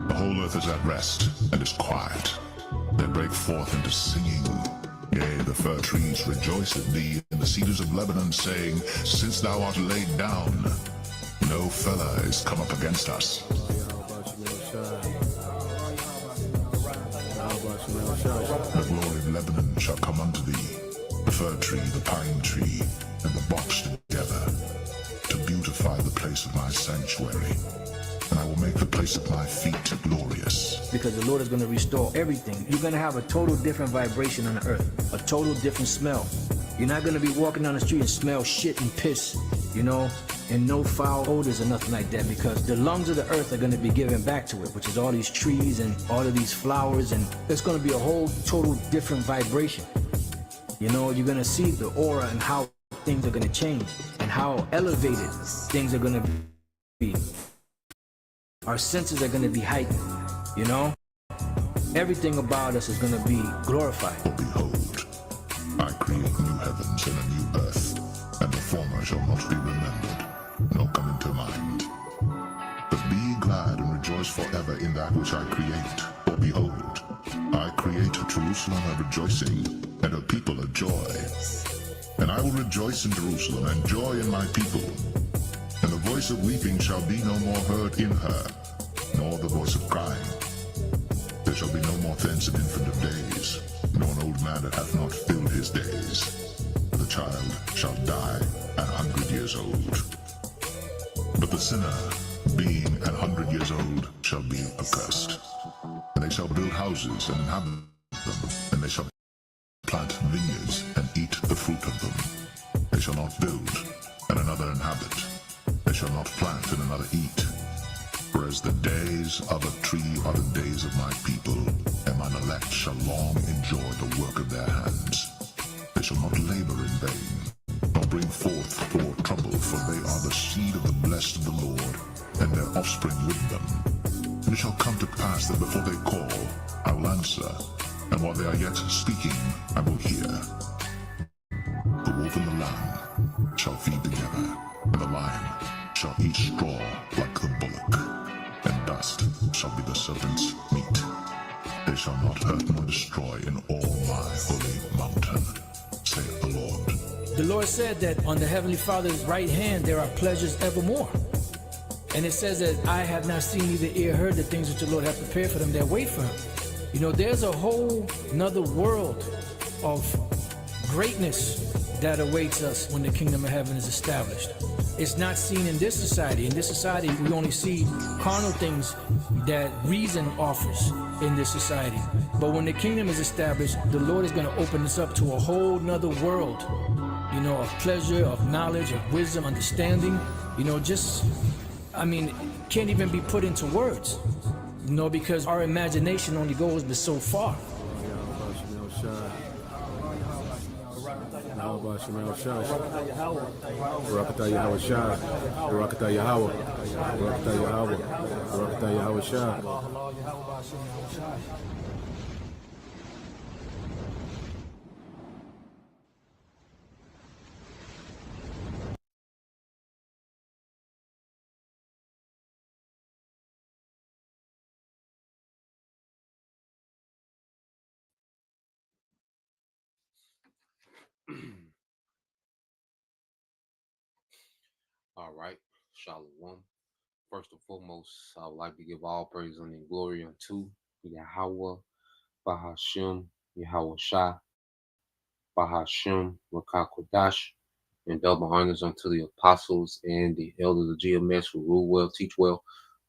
The whole earth is at rest and is quiet. They break forth into singing. Yea, the fir trees rejoice at thee, and the cedars of Lebanon, saying, Since thou art laid down, no feller is come up against us. The glory of Lebanon shall come unto thee, the fir tree, the pine tree, and the box together, to beautify the place of my sanctuary. And I will make the place of my feet glorious. Because the Lord is going to restore everything. You're going to have a total different vibration on the earth, a total different smell. You're not going to be walking down the street and smell shit and piss, you know, and no foul odors or nothing like that, because the lungs of the earth are going to be given back to it, which is all these trees and all of these flowers, and it's going to be a whole total different vibration. You know, you're going to see the aura and how things are going to change and how elevated things are going to be. Our senses are going to be heightened, you know? Everything about us is going to be glorified. Behold, I create new heavens and a new earth, and the former shall not be remembered, nor come into mind. But be glad and rejoice forever in that which I create. For behold, I create Jerusalem a rejoicing, and a people a joy. And I will rejoice in Jerusalem, and joy in my people. And the voice of weeping shall be no more heard in her, nor the voice of crying. There shall be no more thence an infant of days, nor an old man that hath not filled his days. The child shall die 100 years old. But the sinner, being 100 years old, shall be accursed. And they shall build houses and inhabit them, and they shall plant vineyards and eat the fruit of them. They shall not build, and another inhabit. They shall not plant, and another eat. For as the days of a tree are the days of my people, and mine elect shall long enjoy the work of their hands. They shall not labor in vain, nor bring forth for trouble, for they are the seed of the blessed of the Lord, and their offspring with them. And it shall come to pass that before they call, I will answer, and while they are yet speaking, I will hear. The wolf and the lamb shall feed together, and the lion shall eat straw like the bullock, and dust shall be the serpent's meat. They shall not hurt nor destroy in all my holy mountain, saith the Lord. The Lord said that on the Heavenly Father's right hand there are pleasures evermore. And it says that I have not seen, neither ear heard the things which the Lord hath prepared for them that wait for him. You know, there's a whole another world of greatness that awaits us when the kingdom of heaven is established. It's not seen in this society. In this society, we only see carnal things that reason offers in this society. But when the kingdom is established, the Lord is going to open us up to a whole nother world, you know, of pleasure, of knowledge, of wisdom, understanding, you know, just, I mean, can't even be put into words, you know, because our imagination only goes but so far. All right, Shalom. First and foremost, I would like to give all praise and glory unto Yahweh, Bahashem, Yahweh Shai, Bahashem, Rakakwadash, and double honors unto the apostles and the elders of GMS who rule well, teach well,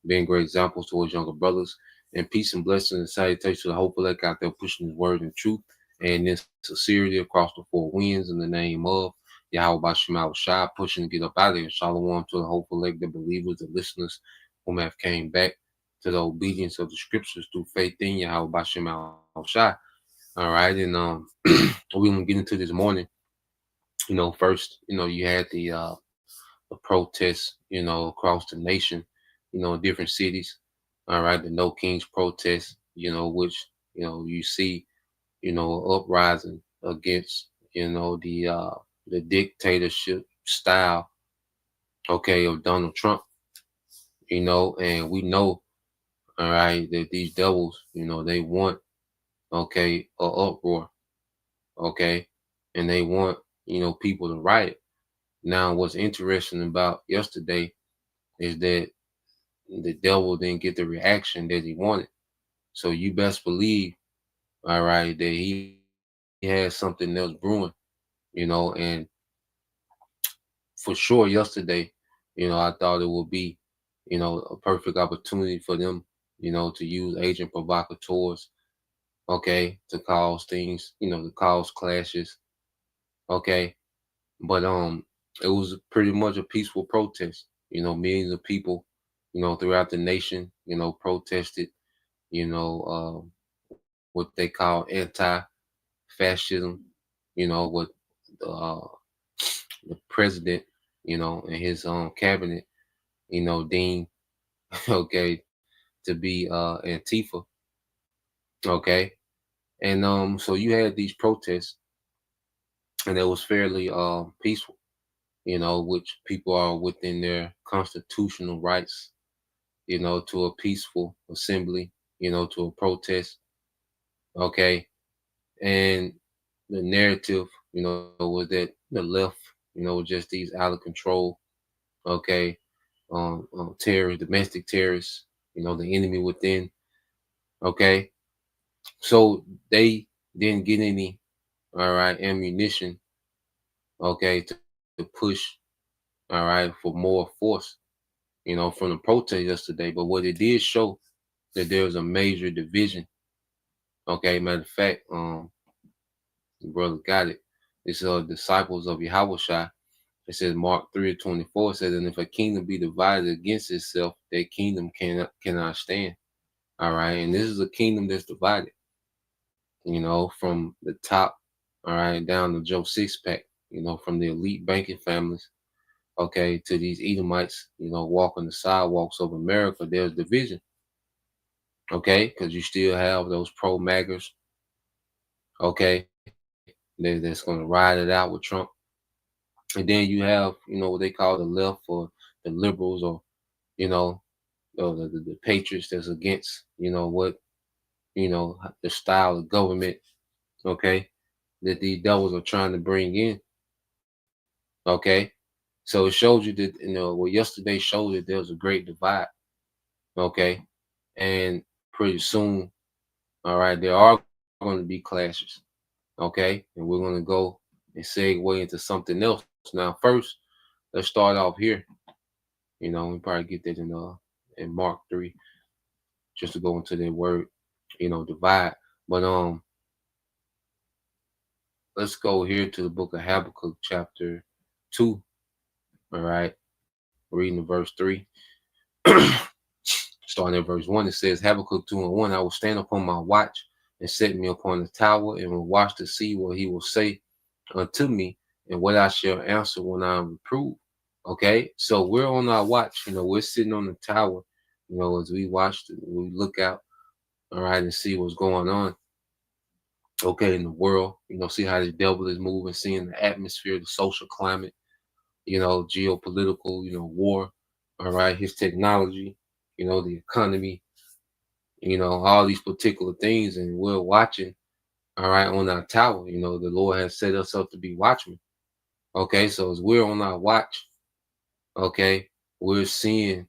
being great examples towards younger brothers. And peace and blessings and salutations to the whole elect out there pushing his word and truth and this sincerity across the four winds in the name of Yahweh Bashim Shai, pushing to get up out of there. Shalom to the whole elect, the believers, the listeners whom have came back to the obedience of the scriptures through faith in Yahweh Bashim Shai. All right, and we're gonna get into this morning. You know, first, you know, you had the protests, you know, across the nation, you know, in different cities. All right, the No Kings protest, you know, which, you know, you see, you know, uprising against, you know, the dictatorship style, okay, of Donald Trump, you know, and we know, All right, that these devils, they want, okay, a uproar, okay, and they want, people to riot. Now, what's interesting about yesterday is that the devil didn't get the reaction that he wanted. So you best believe, all right, that he has something else brewing, and for sure yesterday, I thought it would be, a perfect opportunity for them, to use agent provocateurs, okay, to cause things, to cause clashes, okay. But it was pretty much a peaceful protest. Millions of people, throughout the nation, protested, you know, what they call anti-fascism, what uh, the president, and his cabinet, deemed okay to be Antifa, okay, and so you had these protests, and it was fairly peaceful, which people are within their constitutional rights, to a peaceful assembly, to a protest, okay, and the narrative, was that the left, was just these out of control, okay, terrorists, domestic terrorists, the enemy within, okay. So they didn't get any, all right, ammunition, okay, to push, all right, for more force, from the protest yesterday. But what it did show that there was a major division. Okay, matter of fact, the brother got it. It's disciples of Yahushua. It says Mark 3:24 says, and if a kingdom be divided against itself, that kingdom cannot stand. All right, and this is a kingdom that's divided, from the top, all right, down to Joe Sixpack, from the elite banking families, okay, to these Edomites, walking the sidewalks of America. There's division, okay, because you still have those pro-maggers, okay, that's going to ride it out with Trump. And then you have, what they call the left or the liberals, or, the patriots that's against, what, the style of government, okay, that these devils are trying to bring in, okay. So it shows you that, yesterday showed that there was a great divide, okay, and pretty soon, all right, there are going to be clashes, okay, and we're going to go and segue into something else. Now, first, let's start off here. We probably get that in Mark 3, just to go into that word, divide. But let's go here to the book of Habakkuk, chapter 2. All right, reading the verse 3. Starting at verse 1, it says, Habakkuk 2:1, I will stand upon my watch and set me upon the tower, and will watch to see what he will say unto me, and what I shall answer when I am reproved. Okay, so we're on our watch, we're sitting on the tower, as we watch, we look out, all right, and see what's going on, okay, in the world, see how the devil is moving, seeing the atmosphere, the social climate, geopolitical, war, all right, his technology, the economy, all these particular things, and we're watching, all right, on our tower. The Lord has set us up to be watchmen. Okay, so as we're on our watch, okay, we're seeing,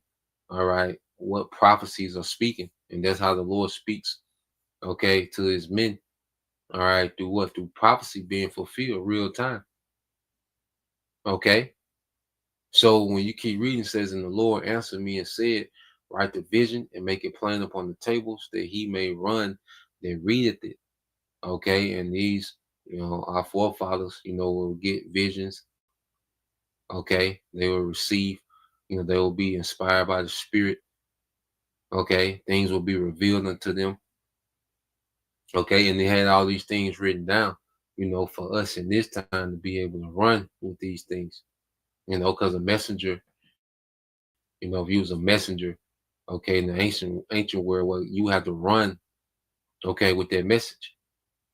all right, what prophecies are speaking, and that's how the Lord speaks, okay, to his men, all right, through what? Through prophecy being fulfilled real time. Okay, so when you keep reading, it says, and the Lord answered me and said, write the vision and make it plain upon the tables, that he may run that readeth it. Okay, and these, our forefathers, will get visions. Okay, they will receive, they will be inspired by the Spirit. Okay, things will be revealed unto them. Okay, and they had all these things written down, for us in this time to be able to run with these things, because a messenger, if you was a messenger, okay, in the ancient world, well, you have to run, okay, with that message.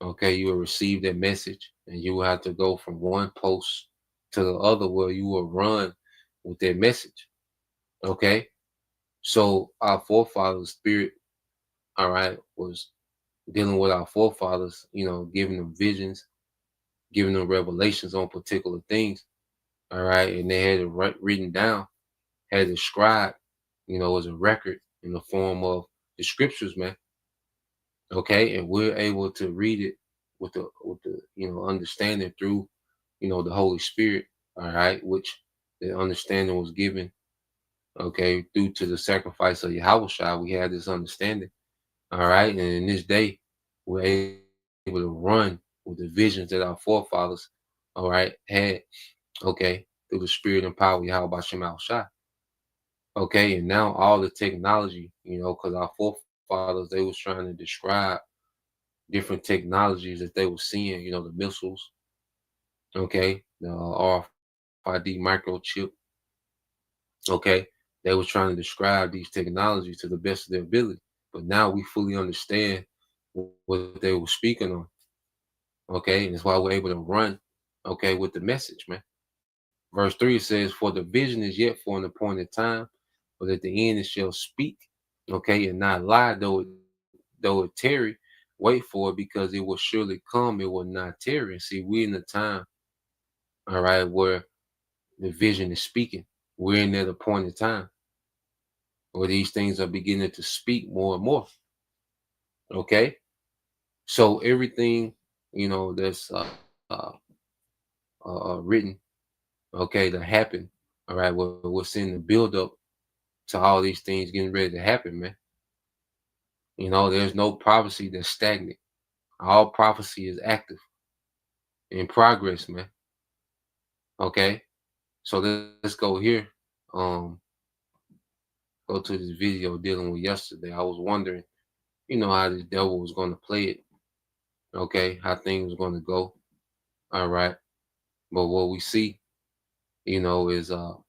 Okay, you will receive that message, and you will have to go from one post to the other where you will run with that message. Okay, so our forefathers' spirit, all right, was dealing with our forefathers, giving them visions, giving them revelations on particular things, all right, and they had it written down, had it scribed, as a record in the form of the scriptures, man. Okay, and we're able to read it with the understanding through the Holy Spirit, all right, which the understanding was given, okay, due to the sacrifice of Yahweh. We had this understanding, all right, and in this day, we're able to run with the visions that our forefathers, all right, had, okay, through the Spirit and power of Yahweh Shem Shai. Okay, and now all the technology, because our forefathers, they was trying to describe different technologies that they were seeing, the missiles, okay, the RFID microchip, okay. They was trying to describe these technologies to the best of their ability. But now we fully understand what they were speaking on, okay, and that's why we're able to run, okay, with the message, man. Verse 3 says, "For the vision is yet for an appointed time, but at the end it shall speak, okay, and not lie, though it tarry, wait for it, because it will surely come, it will not tarry." And see, we're in the time, all right, where the vision is speaking. We're in that appointed time where these things are beginning to speak more and more. Okay. So everything, that's uh, written, okay, to happen. All right. We're seeing the build up to all these things getting ready to happen, man. There's no prophecy that's stagnant. All prophecy is active, in progress, man. Okay. So let's go here. Go to this video dealing with yesterday. I was wondering, how this devil was going to play it. Okay, how things was going to go. All right. But what we see, is let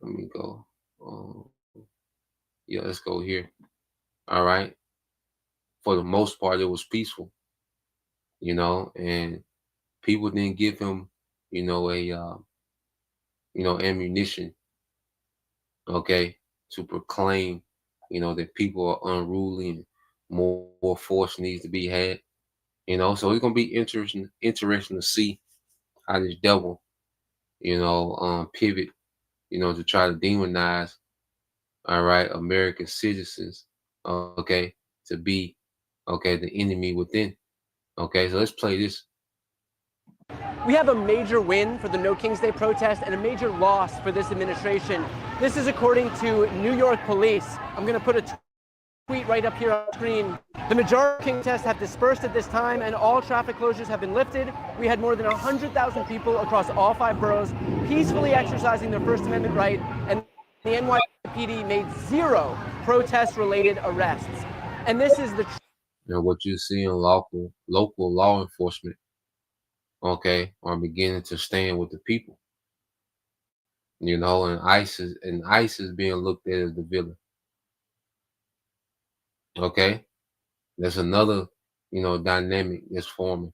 me go. Yeah, let's go here. All right. For the most part, it was peaceful, and people didn't give him, ammunition, okay, to proclaim, that people are unruly and more force needs to be had. So it's gonna be interesting to see how this devil, pivot, to try to demonize, all right, American citizens, okay, to be, okay, the enemy within. Okay, so let's play this. We have a major win for the No King's Day protest and a major loss for this administration. This is according to New York police. I'm going to put a tweet right up here on the screen. The majority of protests have dispersed at this time and all traffic closures have been lifted. We had more than 100,000 people across all 5 boroughs peacefully exercising their First Amendment right, and the NYPD made 0 protest-related arrests. And this is the... Now, what you see in local law enforcement, okay, are beginning to stand with the people. And ICE is being looked at as the villain. Okay, there's another, dynamic that's forming.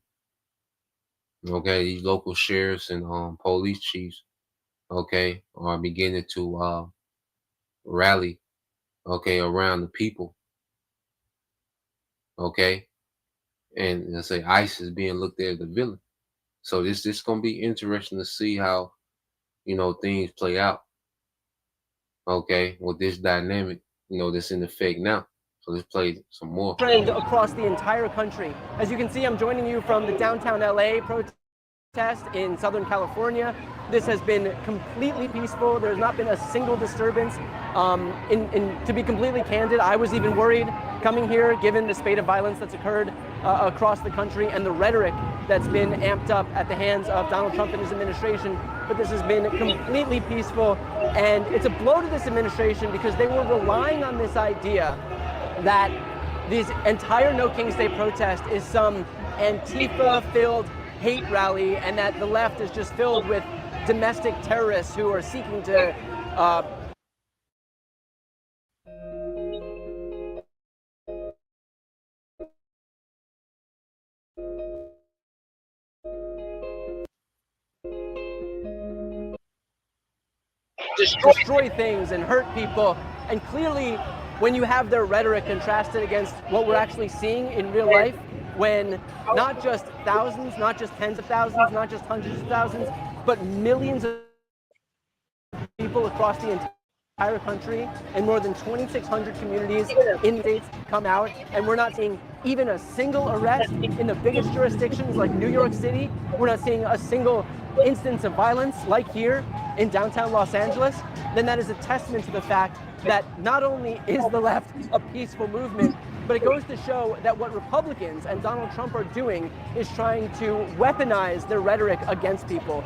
Okay, these local sheriffs and police chiefs, okay, are beginning to rally, okay, around the people. Okay, and let's say ICE is being looked at as the villain. So this gonna be interesting to see how, things play out. Okay, with this dynamic, that's in effect now. So let's play some more. Trend across the entire country. As you can see, I'm joining you from the downtown LA protest in Southern California. This has been completely peaceful. There's not been a single disturbance. To be completely candid, I was even worried coming here, given the spate of violence that's occurred across the country and the rhetoric that's been amped up at the hands of Donald Trump and his administration. But this has been completely peaceful, and it's a blow to this administration because they were relying on this idea that this entire No King's Day protest is some Antifa-filled hate rally, and that the left is just filled with domestic terrorists who are seeking to destroy things and hurt people. And clearly when you have their rhetoric contrasted against what we're actually seeing in real life, when not just thousands, not just tens of thousands, not just hundreds of thousands, but millions of people across the entire country and more than 2,600 communities in the states come out, and we're not seeing even a single arrest in the biggest jurisdictions like New York City. We're not seeing a single instance of violence like here in downtown Los Angeles. Then that is a testament to the fact that not only is the left a peaceful movement, but it goes to show that what Republicans and Donald Trump are doing is trying to weaponize their rhetoric against people,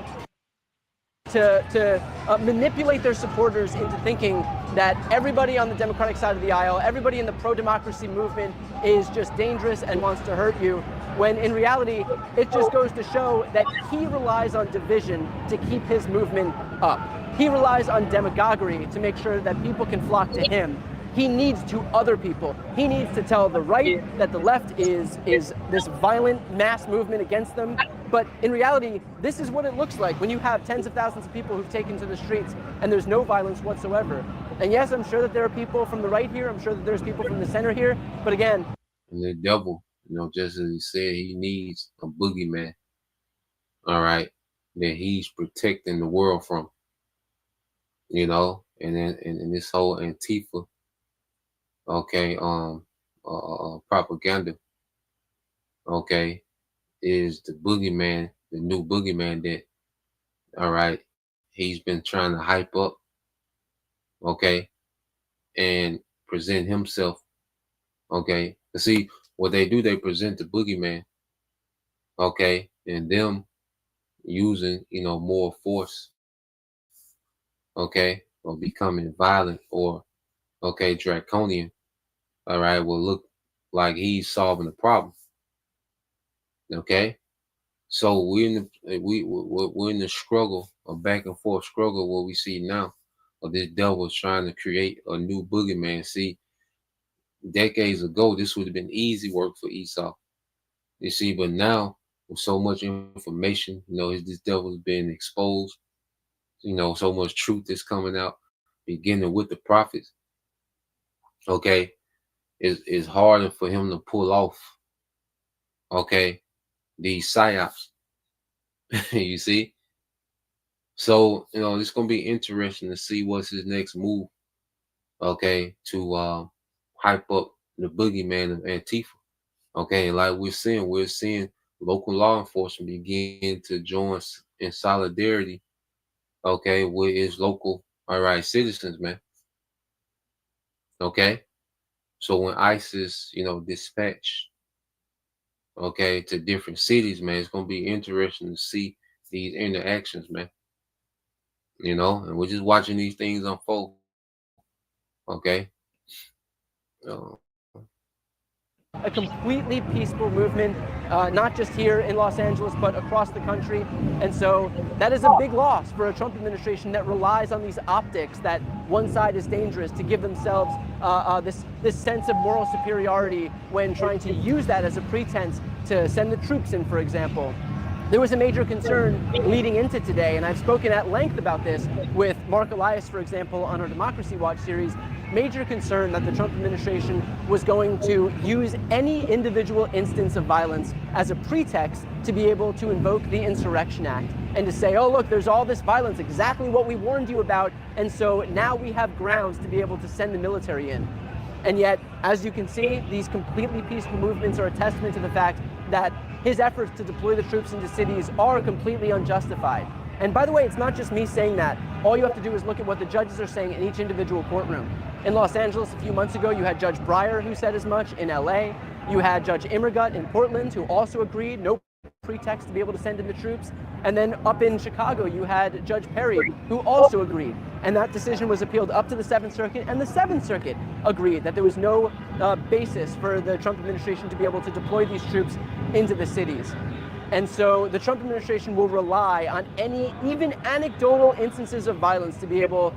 to manipulate their supporters into thinking that everybody on the Democratic side of the aisle, everybody in the pro-democracy movement is just dangerous and wants to hurt you, when in reality, it just goes to show that he relies on division to keep his movement up. He relies on demagoguery to make sure that people can flock to him. He needs to other people. He needs to tell the right that the left is this violent mass movement against them. But in reality, this is what it looks like when you have tens of thousands of people who've taken to the streets and there's no violence whatsoever. And yes, I'm sure that there are people from the right here. I'm sure that there's people from the center here. But again, and the devil, just as he said, he needs a boogeyman, all right, that he's protecting the world from, and then and this whole Antifa, okay, propaganda, okay, is the boogeyman, the new boogeyman that, all right, he's been trying to hype up, okay, and present himself, okay. See, what they do, they present the boogeyman, okay, and them using, more force, okay, or becoming violent or, okay, draconian, all right, will look like he's solving the problem, okay. So we're in the struggle, a back and forth struggle, what we see now, of this devil trying to create a new boogeyman. See, decades ago, this would have been easy work for Esau, you see, but now with so much information, this devil's been exposed, so much truth is coming out, beginning with the prophets, okay, it's harder for him to pull off, okay, these psyops, you see. So, it's going to be interesting to see what's his next move, okay, to hype up the boogeyman of Antifa, okay. And like we're seeing local law enforcement begin to join in solidarity, okay, with his local, all right, citizens, man, okay. So when ISIS, dispatch, okay, to different cities, man, it's going to be interesting to see these interactions, man, and we're just watching these things unfold, okay. a completely peaceful movement, not just here in Los Angeles, but across the country. And so that is a big loss for a Trump administration that relies on these optics that one side is dangerous to give themselves this sense of moral superiority when trying to use that as a pretense to send the troops in, for example. There was a major concern leading into today, and I've spoken at length about this with Mark Elias, for example, on our Democracy Watch series. Major concern that the Trump administration was going to use any individual instance of violence as a pretext to be able to invoke the Insurrection Act and to say, oh, look, there's all this violence, exactly what we warned you about, and so now we have grounds to be able to send the military in. And yet, as you can see, these completely peaceful movements are a testament to the fact that his efforts to deploy the troops into cities are completely unjustified. And by the way, it's not just me saying that. All you have to do is look at what the judges are saying in each individual courtroom. In Los Angeles a few months ago, you had Judge Breyer who said as much. In LA, you had Judge Immergut in Portland who also agreed, no pretext to be able to send in the troops. And then up in Chicago, you had Judge Perry who also agreed. And that decision was appealed up to the 7th Circuit, and the 7th Circuit agreed that there was no basis for the Trump administration to be able to deploy these troops into the cities. And so the Trump administration will rely on any, even anecdotal instances of violence to be able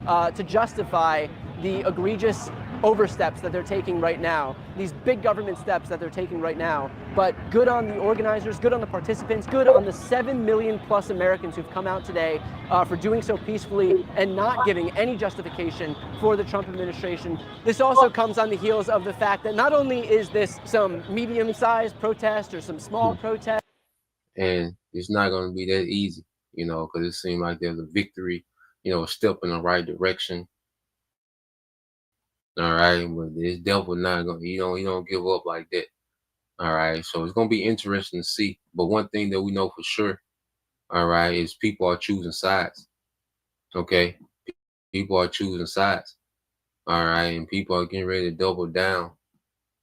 to justify the egregious oversteps that they're taking right now, these big government steps that they're taking right now. But good on the organizers, good on the participants, good on the 7 million plus Americans who've come out today for doing so peacefully and not giving any justification for the Trump administration. This also comes on the heels of the fact that not only is this some medium-sized protest or some small protest, and it's not going to be that easy, because it seems like there's a victory, a step in the right direction. All right, but this devil not gonna, he don't give up like that. All right, so it's gonna be interesting to see. But one thing that we know for sure, all right, is people are choosing sides. Okay, people are choosing sides. All right, and people are getting ready to double down.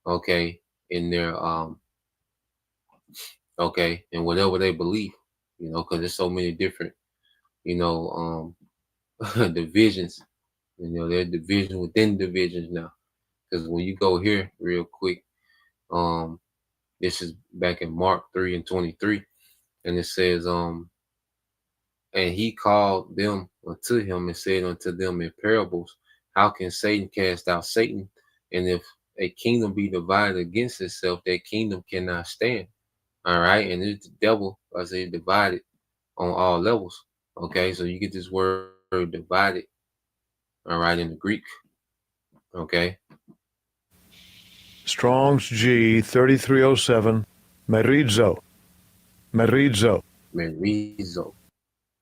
Okay, in their okay, and whatever they believe, because there's so many different, divisions. There are divisions within divisions now. Because when you go here real quick, this is back in Mark 3:23, and it says, and he called them unto him and said unto them in parables, how can Satan cast out Satan? And if a kingdom be divided against itself, that kingdom cannot stand. All right, and it's the devil, I say, divided on all levels. Okay, so you get this word divided, all right, in the Greek. Okay. Strong's G 3307, merizo. Merizo.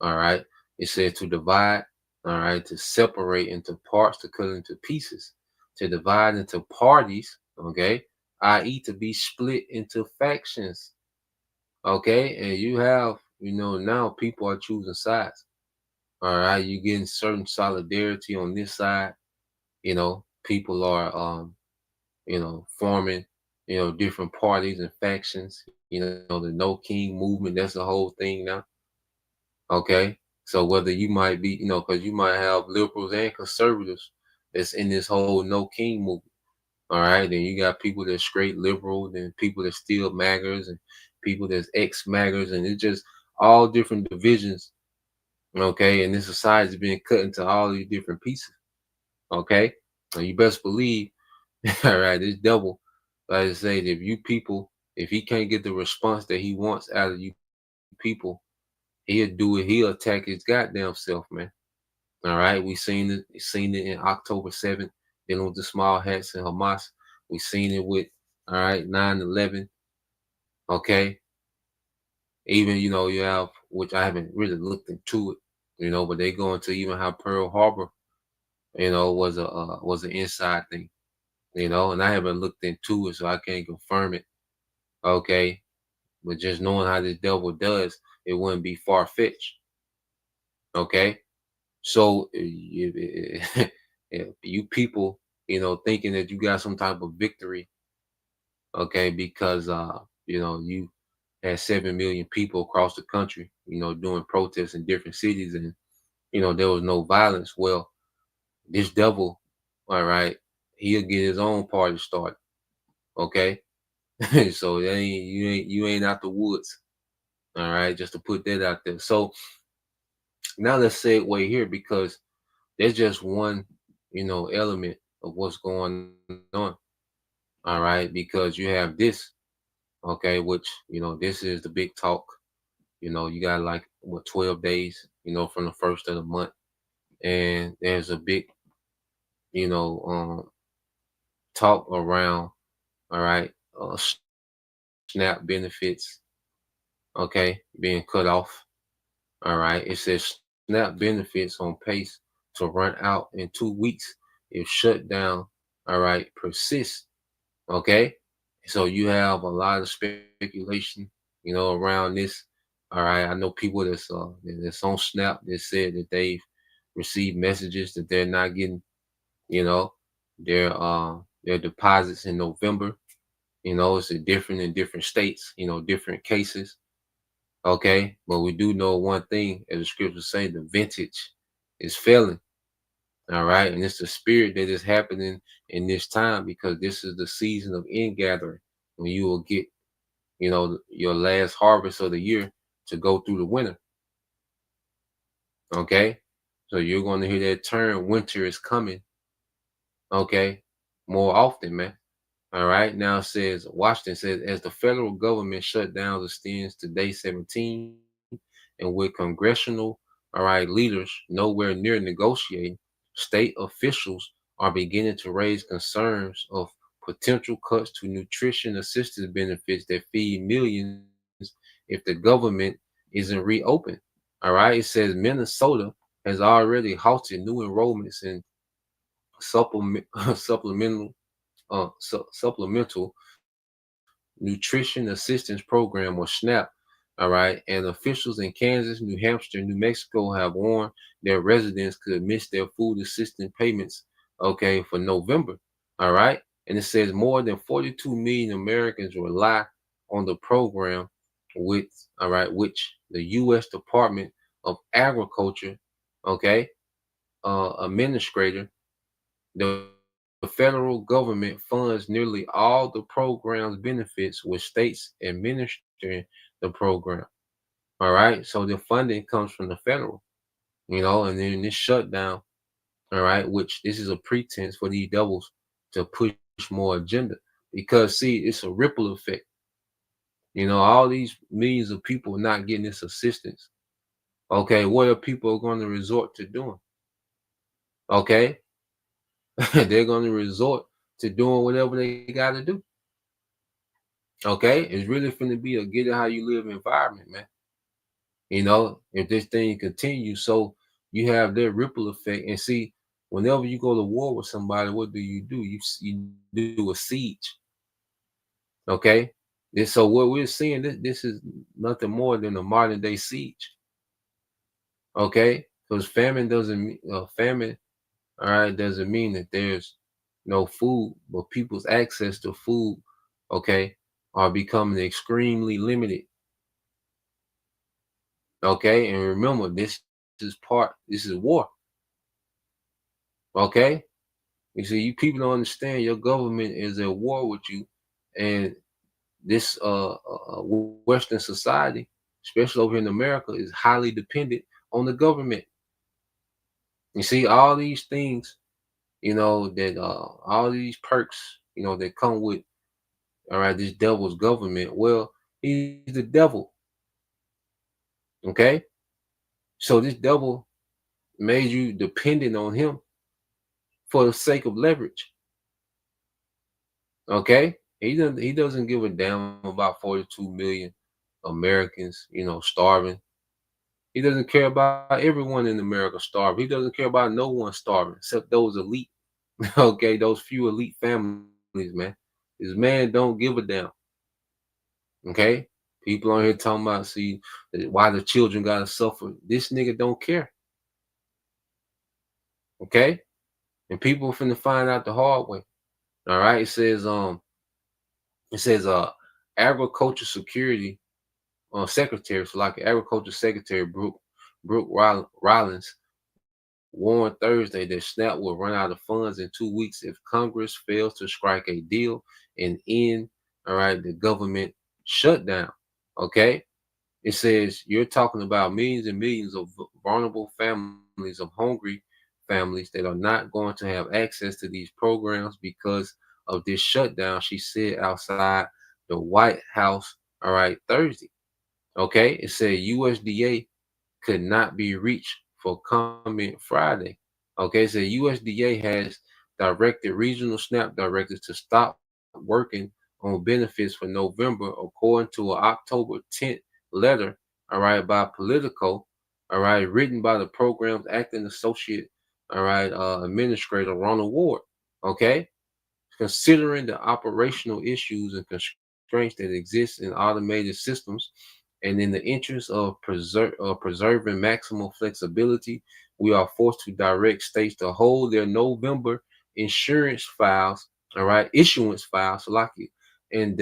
All right. It says to divide, all right, to separate into parts, to cut into pieces, to divide into parties, okay, i.e., to be split into factions. Okay, and you have, now people are choosing sides. All right, you're getting certain solidarity on this side. People are forming, different parties and factions. The No King movement, that's the whole thing now. Okay, so whether you might be, because you might have liberals and conservatives that's in this whole No King movement. All right, then you got people that's straight liberal, then people that's still MAGAs, and people that's ex-MAGAs, and it's just all different divisions. Okay, and this society is being cut into all these different pieces. Okay, so you best believe, all right, this devil, like I say, if you people, if he can't get the response that he wants out of you people, he'll do it. He'll attack his goddamn self, man. All right, we seen it in October 7th, dealing with the small hats and Hamas. We seen it with, all right, 9/11. Okay, even you have, which I haven't really looked into it, but they go into even how Pearl Harbor, was an inside thing, and I haven't looked into it, so I can't confirm it. Okay, but just knowing how this devil does, it wouldn't be far fetched. Okay, so if you people, thinking that you got some type of victory, okay, because you had 7 million people across the country, doing protests in different cities, and there was no violence. Well, this devil, all right, he'll get his own party started. Okay. So you ain't out the woods. All right, just to put that out there. So now let's segue here, because there's just one, element of what's going on. All right, because you have this, okay, which this is the big talk. You got like 12 days, from the first of the month, and there's a big, talk around, all right, SNAP benefits, okay, being cut off. All right, it says SNAP benefits on pace to run out in 2 weeks if shutdown, all right, persists. Okay, so you have a lot of speculation, around this. All right, I know people that's on SNAP that said that they've received messages that they're not getting, their deposits in November. It's different in different states, different cases. Okay, but we do know one thing, as the scriptures say, the vintage is failing. All right, and it's the spirit that is happening in this time, because this is the season of ingathering, when you will get, your last harvest of the year to go through the winter. Okay, so you're going to hear that term, winter is coming. Okay, more often, man. All right. Now it says Washington says as the federal government shutdown extends to day 17, and with congressional leaders nowhere near negotiating, state officials are beginning to raise concerns of potential cuts to nutrition assistance benefits that feed millions if the government isn't reopened. All right. It says Minnesota has already halted new enrollments in supplement supplemental nutrition assistance program, or SNAP. All right. And officials in Kansas, New Hampshire, New Mexico have warned their residents could miss their food assistance payments, okay, for November. All right. And it says more than 42 million Americans rely on the program, with which the U.S. Department of Agriculture, okay, administrator, the federal government funds nearly all the program's benefits, with states administering the program. All right. So the funding comes from the federal, and then this shutdown, all right, which this is a pretense for these devils to push more agenda. Because see, it's a ripple effect. All these millions of people not getting this assistance. Okay, what are people going to resort to doing? Okay, they're going to resort to doing whatever they got to do. Okay, it's really finna be a get it how you live environment, man. If this thing continues, so you have that ripple effect. And see, whenever you go to war with somebody, what do? You do a siege. Okay, so what we're seeing, this is nothing more than a modern day siege. Okay, because famine doesn't all right, doesn't mean that there's no food, but people's access to food, okay, are becoming extremely limited. Okay, and remember, this is war. Okay, you see, you people don't understand your government is at war with you, and this Western society, especially over in America, is highly dependent on the government. You see, all these things, that all these perks, that come with this devil's government. Well, he's the devil. Okay, so this devil made you dependent on him for the sake of leverage. Okay, he doesn't give a damn about 42 million Americans, starving. He doesn't care about everyone in America starving. He doesn't care about no one starving except those elite. Okay, those few elite families, man. This man don't give a damn. Okay, people on here talking about, see, why the children gotta suffer. This nigga don't care. Okay, and people finna find out the hard way. All right, it says agriculture security secretary, so like agriculture secretary Brooke Rollins warned Thursday that SNAP will run out of funds in 2 weeks if Congress fails to strike a deal and end the government shutdown. Okay, it says you're talking about millions and millions of vulnerable families, of hungry families that are not going to have access to these programs because of this shutdown, she said outside the White House, Thursday. Okay, it said USDA could not be reached for comment Friday. Okay, so USDA has directed regional SNAP directors to stop working on benefits for November, according to an October 10th letter, by Politico, written by the program's acting associate, administrator Ronald Ward. Okay, considering the operational issues and constraints that exist in automated systems, and in the interest of preserving maximum flexibility, we are forced to direct states to hold their November issuance files, and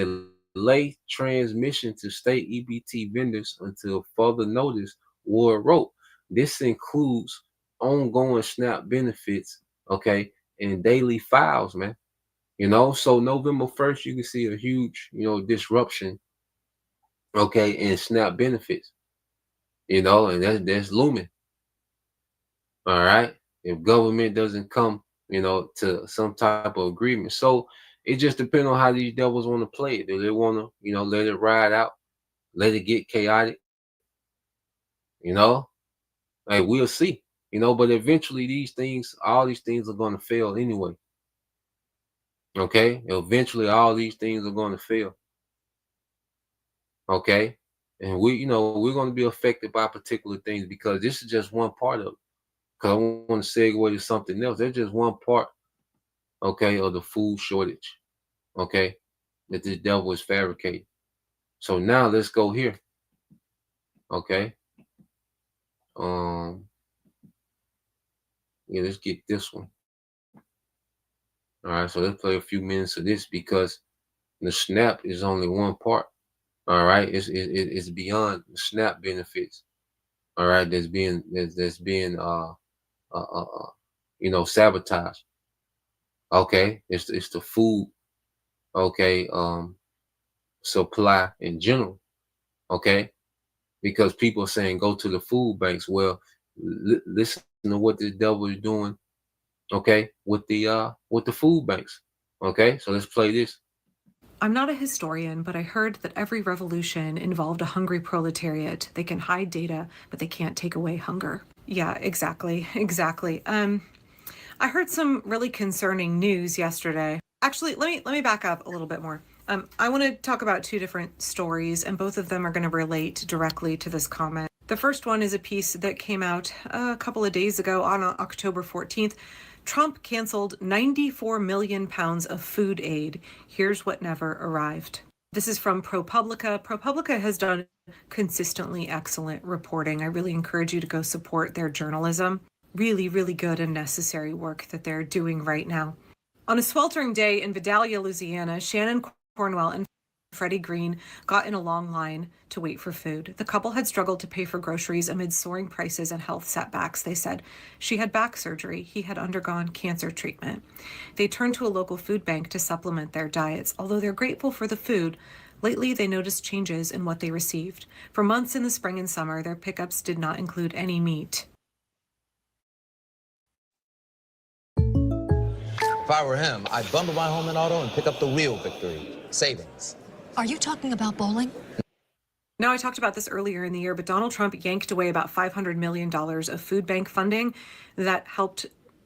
delay transmission to state EBT vendors until further notice, Ward wrote. This includes ongoing SNAP benefits, okay, and daily files, man. So November 1st, you can see a huge, disruption, okay, in SNAP benefits, and that's looming. All right. If government doesn't come, to some type of agreement. So it just depends on how these devils want to play it. Do they want to, let it ride out, let it get chaotic, you know? Hey, we'll see, but eventually all these things are going to fail anyway. Okay? Eventually all these things are going to fail. Okay? And we're going to be affected by particular things because this is just one part of it. Because I want to segue to something else. There's just one part, okay, of the food shortage, okay, that this devil is fabricating. So now let's go here, okay. Yeah, let's get this one. All right, so let's play a few minutes of this because the SNAP is only one part. All right, it's beyond the SNAP benefits. All right, that's being sabotaged. Okay, it's the food, okay, supply in general. Okay, because people are saying go to the food banks. Well, listen to what the devil is doing. Okay, with the food banks. Okay, so let's play this. I'm not a historian, but I heard that every revolution involved a hungry proletariat. They can hide data, but they can't take away hunger. Yeah, exactly. I heard some really concerning news yesterday. Actually, let me back up a little bit more. I want to talk about two different stories, and both of them are going to relate directly to this comment. The first one is a piece that came out a couple of days ago on October 14th. Trump canceled 94 million pounds of food aid. Here's what never arrived. This is from ProPublica. ProPublica has done consistently excellent reporting. I really encourage you to go support their journalism. Really, really good and necessary work that they're doing right now. On a sweltering day in Vidalia, Louisiana, Shannon Cornwell and Freddie Green got in a long line to wait for food. The couple had struggled to pay for groceries amid soaring prices and health setbacks, they said. She had back surgery. He had undergone cancer treatment. They turned to a local food bank to supplement their diets. Although they're grateful for the food, lately they noticed changes in what they received. For months in the spring and summer, their pickups did not include any meat. If I were him, I'd bundle my home and auto and pick up the real victory, savings. Are you talking about bowling? Now, I talked about this earlier in the year, but Donald Trump yanked away about $500 million of food bank funding that helped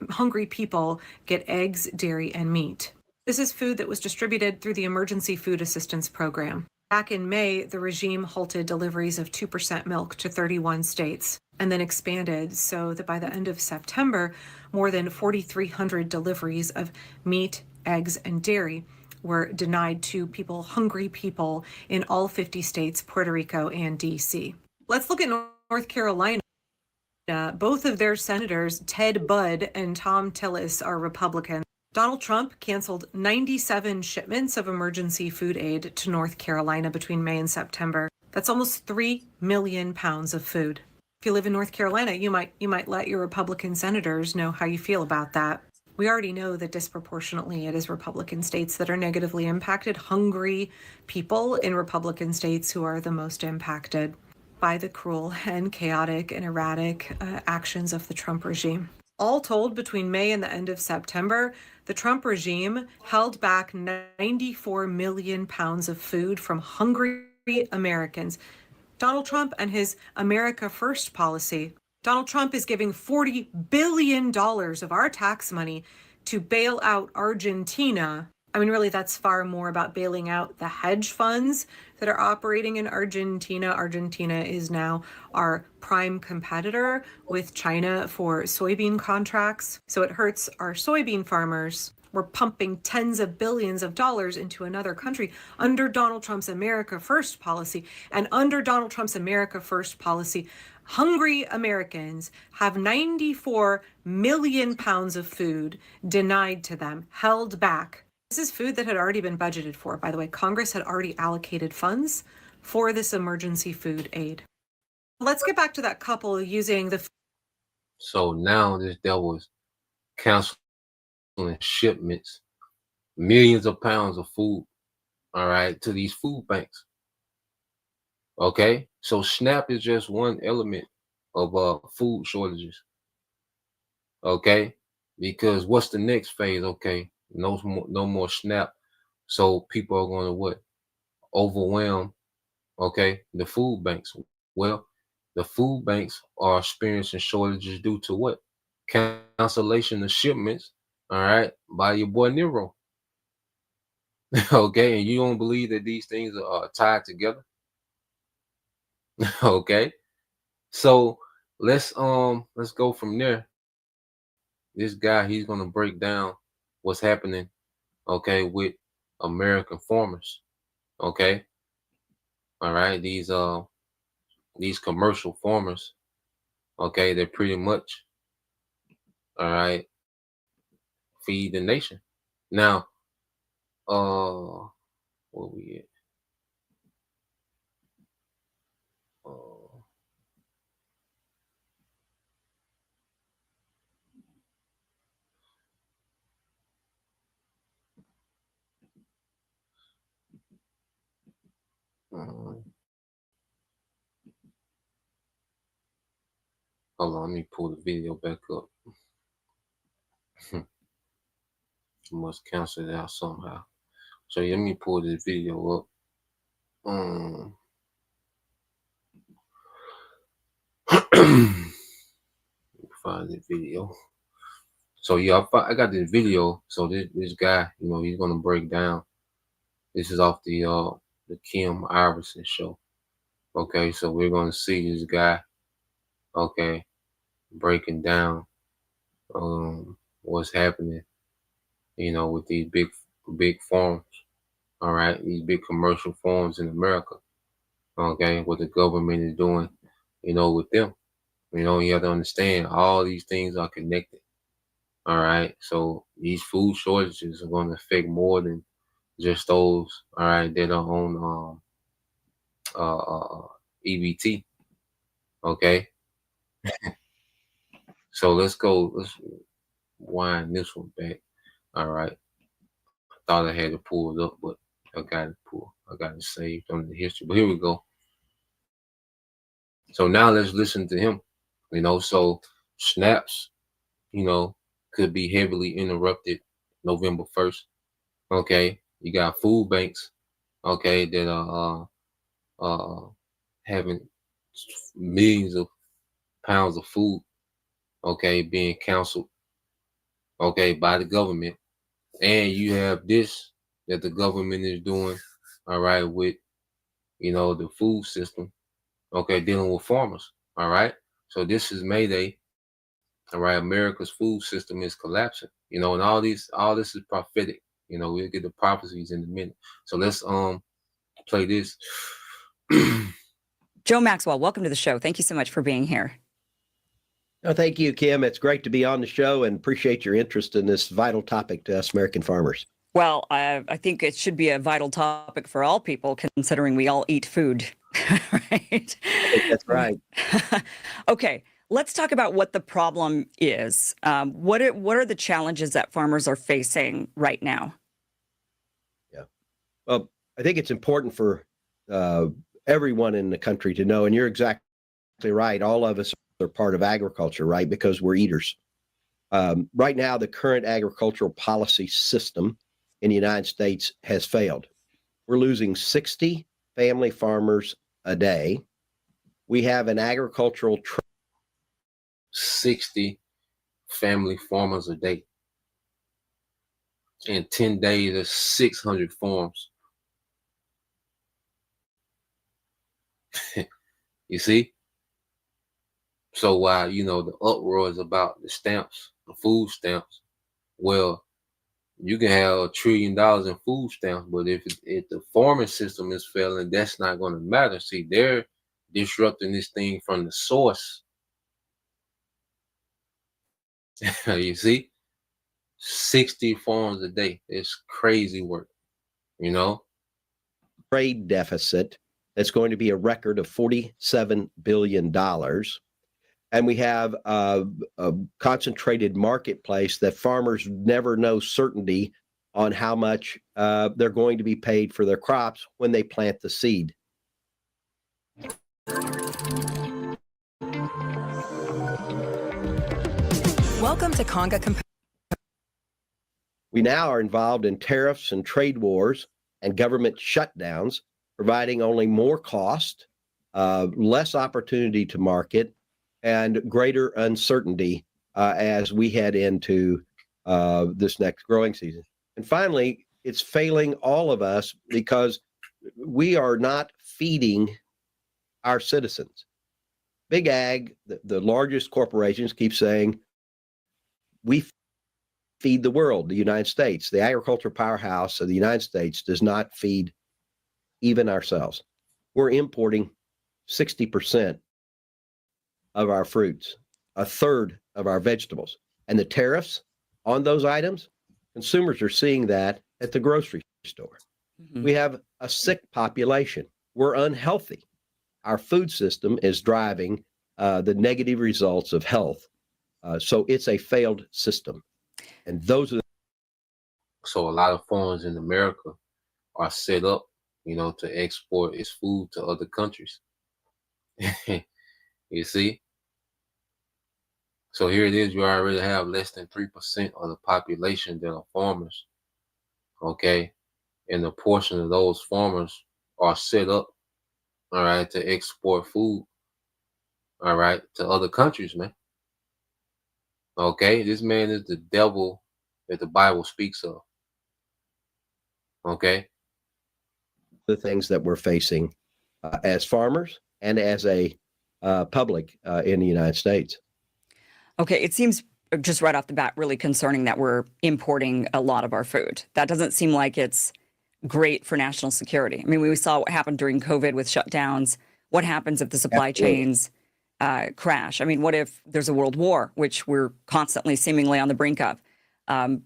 hungry people get eggs, dairy, and meat. This is food that was distributed through the Emergency Food Assistance Program. Back in May, the regime halted deliveries of 2% milk to 31 states and then expanded so that by the end of September, more than 4,300 deliveries of meat, eggs, and dairy were denied to hungry people in all 50 states, Puerto Rico, and D.C. Let's look at North Carolina. Both of their senators, Ted Budd and Tom Tillis, are Republicans. Donald Trump canceled 97 shipments of emergency food aid to North Carolina between May and September. That's almost 3 million pounds of food. If you live in North Carolina, you might let your Republican senators know how you feel about that. We already know that disproportionately it is Republican states that are negatively impacted, hungry people in Republican states who are the most impacted by the cruel and chaotic and erratic actions of the Trump regime. All told, between May and the end of September, the Trump regime held back 94 million pounds of food from hungry Americans. Donald Trump and his America First policy. Donald Trump is giving $40 billion of our tax money to bail out Argentina. I mean, really, that's far more about bailing out the hedge funds that are operating in Argentina. Argentina is now our prime competitor with China for soybean contracts. So it hurts our soybean farmers. We're pumping tens of billions of dollars into another country under Donald Trump's America First policy. And under Donald Trump's America First policy, hungry Americans have 94 million pounds of food denied to them, held back. This is food that had already been budgeted for. By the way, Congress had already allocated funds for this emergency food aid. Let's get back to that couple using the... So now this devil is canceling shipments, millions of pounds of food, all right, to these food banks. Okay, so SNAP is just one element of food shortages. Okay, Because what's the next phase? Okay, no more SNAP. So people are going to what? Overwhelm, okay, the food banks. Well, the food banks are experiencing shortages due to what? Cancellation of shipments, all right, by your boy Nero. Okay, and you don't believe that these things are tied together. Okay, so let's go from there. This guy, he's gonna break down what's happening, okay, with American farmers. Okay, all right, these commercial farmers, okay, they're pretty much, all right, feed the nation. Now, where we at? Uh, hold on, let me pull the video back up. I must cancel it out somehow. So let me pull this video up. Find the video. So yeah, I got this video. So this guy, you know, he's gonna break down. This is off the Kim Iverson show. Okay, so we're gonna see this guy, okay, breaking down what's happening, you know, with these big farms. All right, these big commercial farms in America. Okay, what the government is doing, you know, with them. You know, you have to understand all these things are connected. All right, so these food shortages are going to affect more than just those, all right, that are on EBT. Okay, so let's wind this one back. All right, I thought I had it pulled up, but I got it saved on the history. But here we go. So now let's listen to him. You know, so snaps, you know, could be heavily interrupted November 1st. Okay, you got food banks, okay, that are having millions of pounds of food, okay, being canceled, okay, by the government. And you have this that the government is doing, all right, with, you know, the food system, okay, dealing with farmers, all right. So this is Mayday, all right. America's food system is collapsing, you know, and all this is prophetic. You know, we'll get the prophecies in a minute. So let's play this. Joe Maxwell, welcome to the show. Thank you so much for being here. Oh, thank you, Kim. It's great to be on the show and appreciate your interest in this vital topic to us American farmers. Well, I think it should be a vital topic for all people, considering we all eat food, right? That's right. Okay, let's talk about what the problem is. What are the challenges that farmers are facing right now? Yeah. Well, I think it's important for everyone in the country to know, and you're exactly right. All of us are part of agriculture, right? Because we're eaters. Right now, the current agricultural policy system in the United States has failed. We're losing 60 family farmers a day. We have an agricultural 60 family farmers a day. In 10 days, there's 600 farms. You see? So while, you know, the uproar is about the stamps, the food stamps, well, you can have $1 trillion in food stamps, but if the farming system is failing, that's not going to matter. See, they're disrupting this thing from the source. You see? 60 farms a day. It's crazy work, you know? trade deficit that's going to be a record of $47 billion. And we have a concentrated marketplace that farmers never know certainty on how much they're going to be paid for their crops when they plant the seed. Welcome to Conga We now are involved in tariffs and trade wars and government shutdowns, providing only more cost, less opportunity to market, and greater uncertainty as we head into this next growing season. And finally, it's failing all of us because we are not feeding our citizens. Big Ag, the largest corporations, keep saying, we feed the world, the United States. The agriculture powerhouse of the United States does not feed even ourselves. We're importing 60% of our fruits, a third of our vegetables. And the tariffs on those items, consumers are seeing that at the grocery store. Mm-hmm. We have a sick population. We're unhealthy. Our food system is driving the negative results of health. So it's a failed system. And those are so a lot of farms in America are set up, to export its food to other countries. You see? So here it is, you already have less than 3% of the population that are farmers. Okay? And a portion of those farmers are set up, all right, to export food, all right, to other countries, man. Okay? This man is the devil that the Bible speaks of. Okay? The things that we're facing as farmers and as a public in the United States. Okay, it seems just right off the bat really concerning that we're importing a lot of our food. That doesn't seem like it's great for national security. I mean, we saw what happened during COVID with shutdowns. What happens if the supply chains crash? I mean, what if there's a world war, which we're constantly seemingly on the brink of?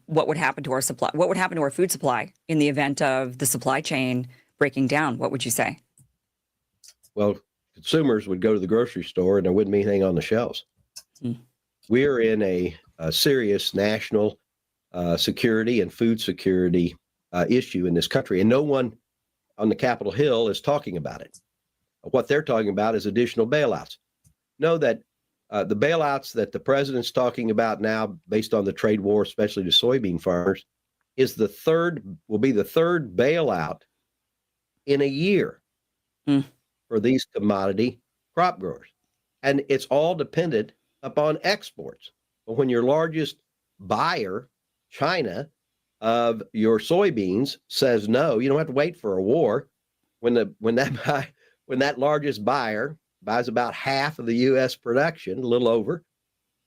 What would happen to our supply? What would happen to our food supply in the event of the supply chain breaking down? What would you say? Well, consumers would go to the grocery store and there wouldn't be anything on the shelves. We're in a serious national security and food security issue in this country, and no one on the Capitol Hill is talking about it. What they're talking about is additional bailouts. Know that the bailouts that the president's talking about now, based on the trade war, especially to soybean farmers, will be the third bailout in a year for these commodity crop growers. And it's all dependent upon exports. But when your largest buyer, China, of your soybeans says no, you don't have to wait for a war. When that largest buyer buys about half of the U.S. production, a little over,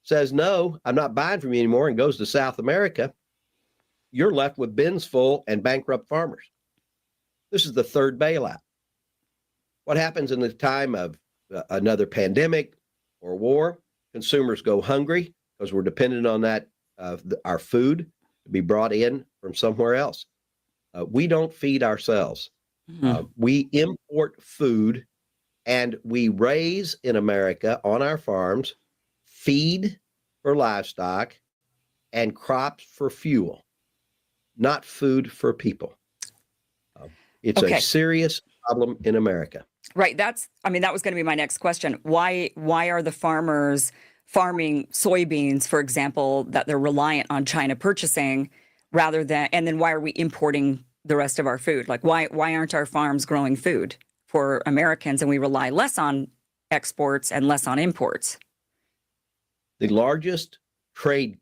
says no, I'm not buying from you anymore, and goes to South America, you're left with bins full and bankrupt farmers. This is the third bailout. What happens in the time of another pandemic or war? Consumers go hungry because we're dependent on that, our food to be brought in from somewhere else. We don't feed ourselves. We import food and we raise in America on our farms feed for livestock and crops for fuel, not food for people. It's a serious problem in America. Right. That was going to be my next question. Why are the farmers farming soybeans, for example, that they're reliant on China purchasing and then why are we importing the rest of our food? Like why aren't our farms growing food for Americans and we rely less on exports and less on imports? The largest grain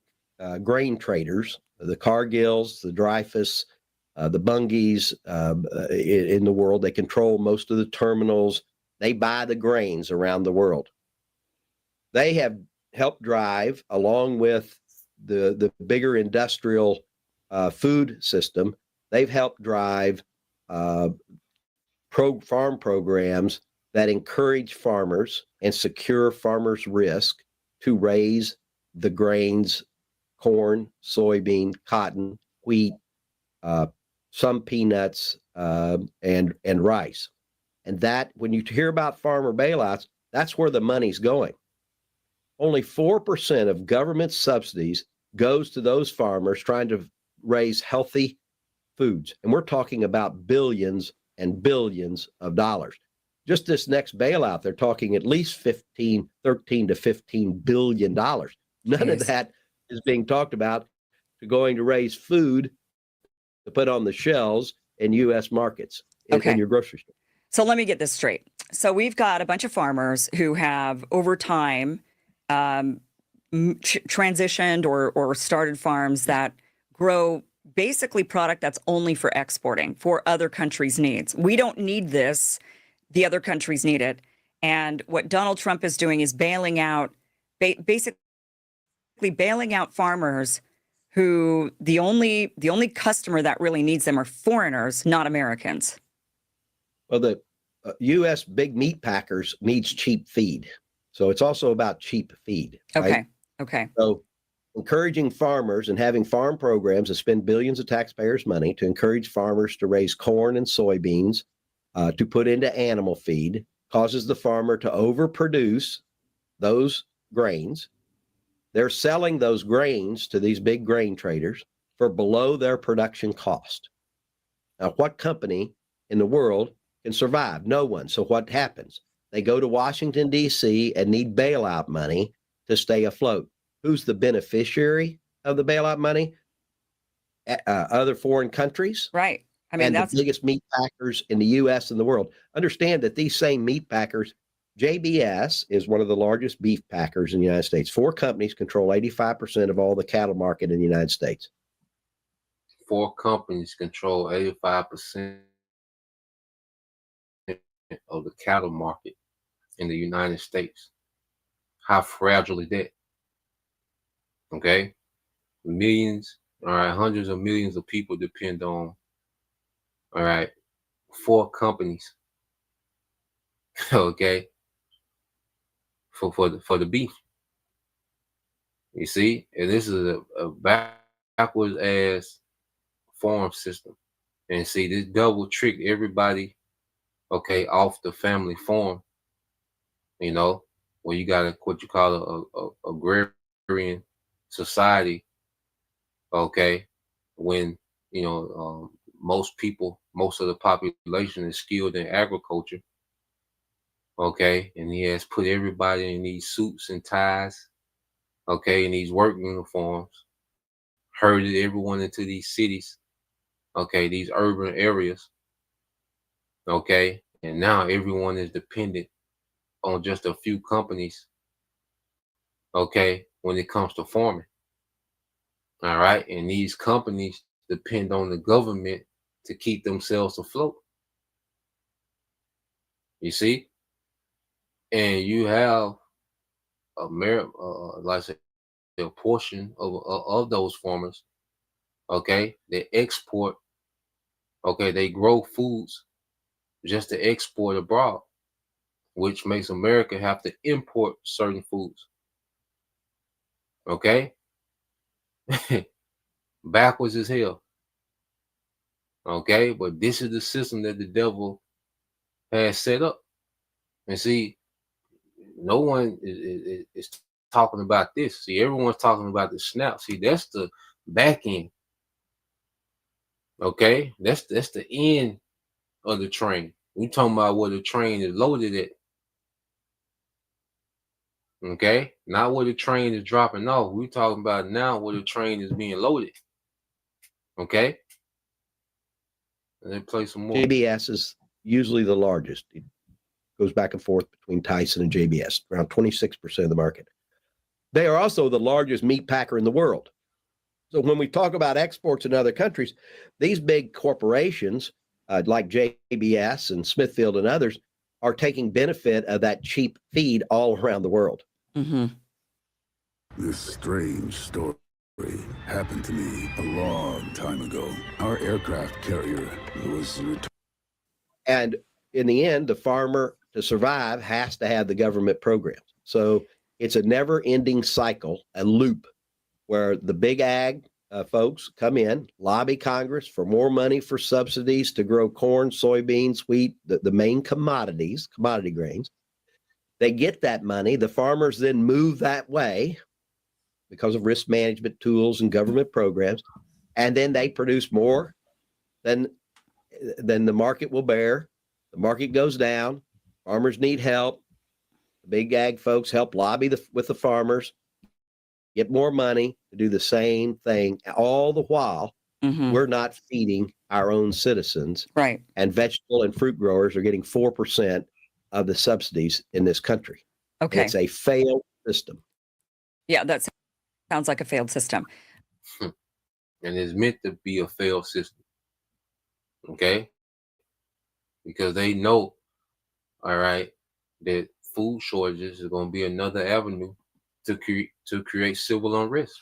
traders, the Cargills, the Dreyfus, the Bungys in the world, they control most of the terminals. They buy the grains around the world. They have helped drive, along with the bigger industrial food system, they've helped drive farm programs that encourage farmers and secure farmers' risk to raise the grains, corn, soybean, cotton, wheat, some peanuts, and rice. And that, when you hear about farmer bailouts, that's where the money's going. Only 4% of government subsidies goes to those farmers trying to raise healthy foods. And we're talking about billions and billions of dollars. Just this next bailout, they're talking at least 13 to $15 billion. None of that is being talked about to going to raise food to put on the shelves in U.S. markets in your grocery store. So let me get this straight. So we've got a bunch of farmers who have over time transitioned or started farms that grow basically product that's only for exporting for other countries' needs. We don't need this. The other countries need it. And what Donald Trump is doing is bailing out, basically bailing out farmers who the only customer that really needs them are foreigners, not Americans. Well, the U.S. big meat packers needs cheap feed. So it's also about cheap feed. Right? Okay. So encouraging farmers and having farm programs that spend billions of taxpayers' money to encourage farmers to raise corn and soybeans to put into animal feed causes the farmer to overproduce those grains. They're selling those grains to these big grain traders for below their production cost. Now, what company in the world can survive? No one. So what happens? They go to Washington, D.C. and need bailout money to stay afloat. Who's the beneficiary of the bailout money? Other foreign countries. Right. I mean, and that's the biggest meat packers in the U.S. and the world. Understand that these same meat packers, JBS is one of the largest beef packers in the United States. 4 companies control 85% of all the cattle market in the United States. 4 companies control 85% of the cattle market in the United States. How fragile is that? Okay. Millions, all right, hundreds of millions of people depend on, all right, 4 companies, okay, for the beef. You see, and this is a backwards ass farm system. And see, this double tricked everybody, okay, off the family farm, you know, where you got what you call a agrarian society, okay, when, you know, most of the population is skilled in agriculture, okay, and he has put everybody in these suits and ties, okay, in these work uniforms, herded everyone into these cities, okay, these urban areas, okay, and now everyone is dependent on just a few companies, okay, when it comes to farming. All right, and these companies depend on the government to keep themselves afloat. You see, and you have like I said, a portion of those farmers, okay, they export, okay, they grow foods just to export abroad, which makes America have to import certain foods. Okay. Backwards as hell. Okay, but this is the system that the devil has set up. And see, no one is talking about this. See, everyone's talking about the snap. See, that's the back end. Okay, that's the end of the train. We talking about where the train is loaded at. Okay, not where the train is dropping off. We're talking about now where the train is being loaded. Okay, and then play some more. JBS is usually the largest. It goes back and forth between Tyson and JBS, around 26% of the market. They are also the largest meat packer in the world. So when we talk about exports in other countries, these big corporations like JBS and Smithfield and others are taking benefit of that cheap feed all around the world. Mm-hmm. This strange story happened to me a long time ago. Our aircraft carrier was and in the end, the farmer to survive has to have the government programs. So it's a never-ending cycle, a loop, where the big ag folks come in, lobby Congress for more money for subsidies to grow corn, soybeans, wheat, the main commodity grains. They get that money. The farmers then move that way because of risk management tools and government programs, and then they produce more than the market will bear. The market goes down. Farmers need help. The big ag folks help lobby with the farmers, get more money to do the same thing, all the while Mhm. we're not feeding our own citizens. Right. And vegetable and fruit growers are getting 4% of the subsidies in this country. And Okay. it's a failed system. Yeah, that sounds like a failed system. And it's meant to be a failed system. Okay? Because they know, all right, that food shortages is going to be another avenue to create civil unrest.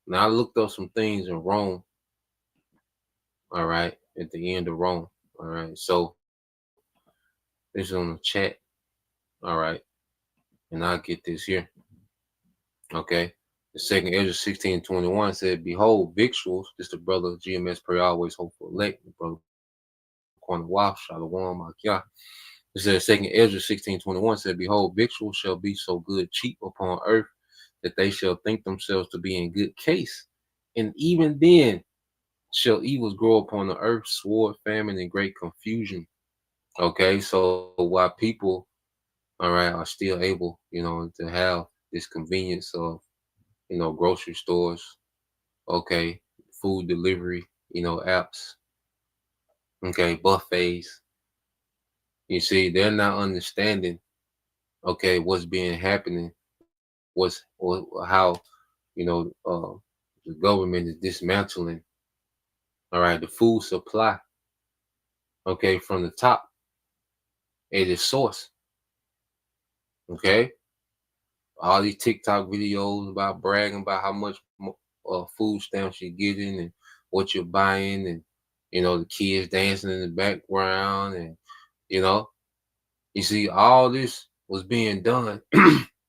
Now I looked up some things in Rome, all right, at the end of Rome, all right. So this is on the chat, all right, and I'll get this here, okay. The second Ezra 16:21 said, "Behold, victuals." This the brother GMS pray always hope for elect, the brother Corner Waff, Shalom, Makia. It says, second Ezra 16:21 said, "Behold, victuals shall be so good cheap upon earth that they shall think themselves to be in good case. And even then shall evils grow upon the earth, sword, famine, and great confusion." Okay, so while people, all right, are still able, to have this convenience of, grocery stores, okay, food delivery, apps, okay, buffets, you see, they're not understanding, okay, what's being happening, or how, the government is dismantling, all right, the food supply, okay, from the top at its source, okay. All these TikTok videos about bragging about how much food stamps you're getting and what you're buying, and the kids dancing in the background, and you know, you see, all this was being done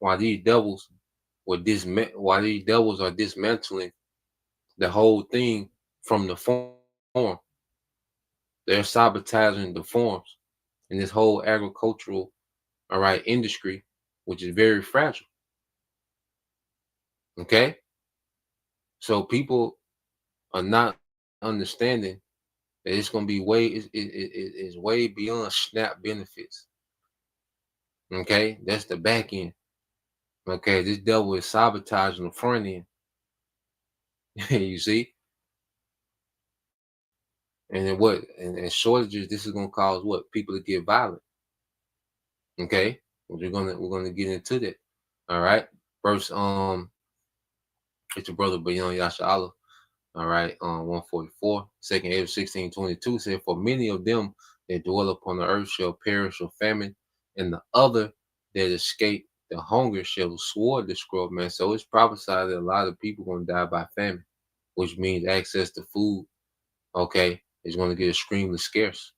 while these devils while these devils are dismantling the whole thing from the farm. They're sabotaging the farms and this whole agricultural, all right, industry, which is very fragile. Okay, so people are not understanding that it's going to be it's way beyond SNAP benefits. Okay, that's the back end. Okay, this devil is sabotaging the front end. You see, and then what? And shortages. This is going to cause what? People to get violent. Okay, we're gonna get into that. All right, first, it's your brother Bayon Yasha Allah. All right, 144. Second Ezra 16:22 said, "For many of them that dwell upon the earth shall perish of famine, and the other that escape the hunger shall the sword destroy." Man, so it's prophesied that a lot of people going to die by famine, which means access to food, okay, is going to get extremely scarce.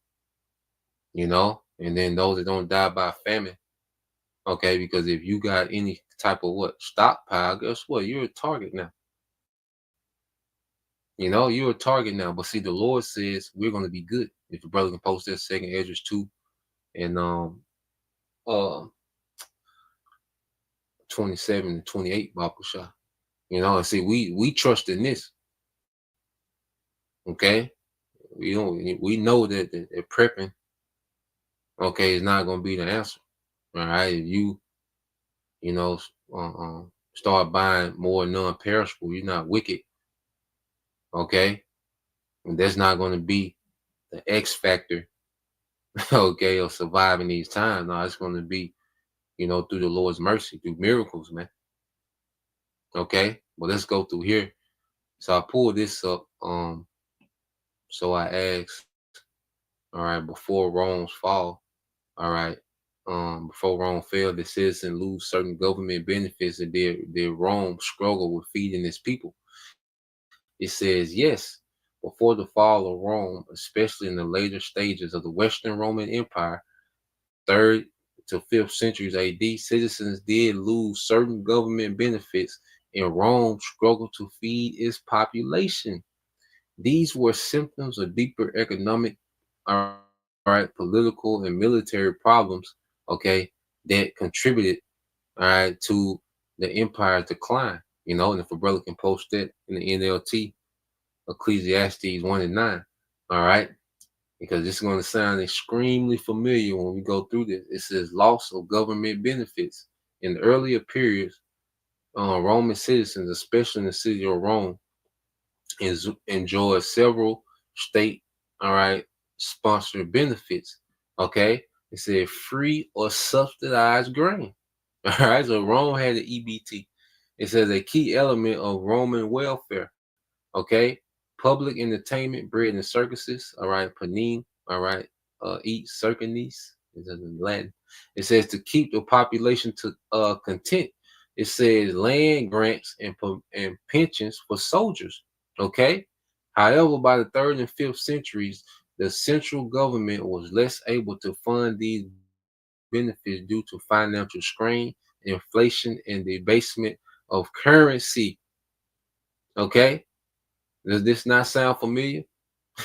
And then those that don't die by famine, okay, because if you got any type of stockpile, guess what? You're a target now. You're a target now. But see, the Lord says we're going to be good. If the brother can post that, second Ezra 2 and 27 and 28, Bakusha. And see, we trust in this. Okay, we know that prepping, okay, is not going to be the answer. All right, if start buying more non-perishable, you're not wicked. Okay, and that's not going to be the X factor, okay, of surviving these times. No, it's going to be, through the Lord's mercy, through miracles, man. Okay, well, let's go through here. So I pulled this up. So I asked, all right, before Rome's fall, all right, before Rome fell, the citizens lose certain government benefits, and did Rome struggle with feeding its people? It says yes. Before the fall of Rome, especially in the later stages of the Western Roman Empire, 3rd to 5th centuries AD, citizens did lose certain government benefits, and Rome struggled to feed its population. These were symptoms of deeper economic, all right, political and military problems, okay, that contributed, all right, to the empire's decline. And if a brother can post that in the NLT, Ecclesiastes 1 and 9, all right, because this is going to sound extremely familiar when we go through this. It says loss of government benefits in earlier periods. Roman citizens, especially in the city of Rome, enjoy several state, all right, sponsored benefits. Okay, it said free or subsidized grain. All right, so Rome had the EBT. It says a key element of Roman welfare. Okay, public entertainment, bread and circuses. All right, panine. All right, eat circanis. Is in Latin. It says to keep the population to content. It says land grants and pensions for soldiers. Okay. However, by the 3rd and 5th centuries, the central government was less able to fund these benefits due to financial strain, inflation, and debasement of currency. Okay. Does this not sound familiar?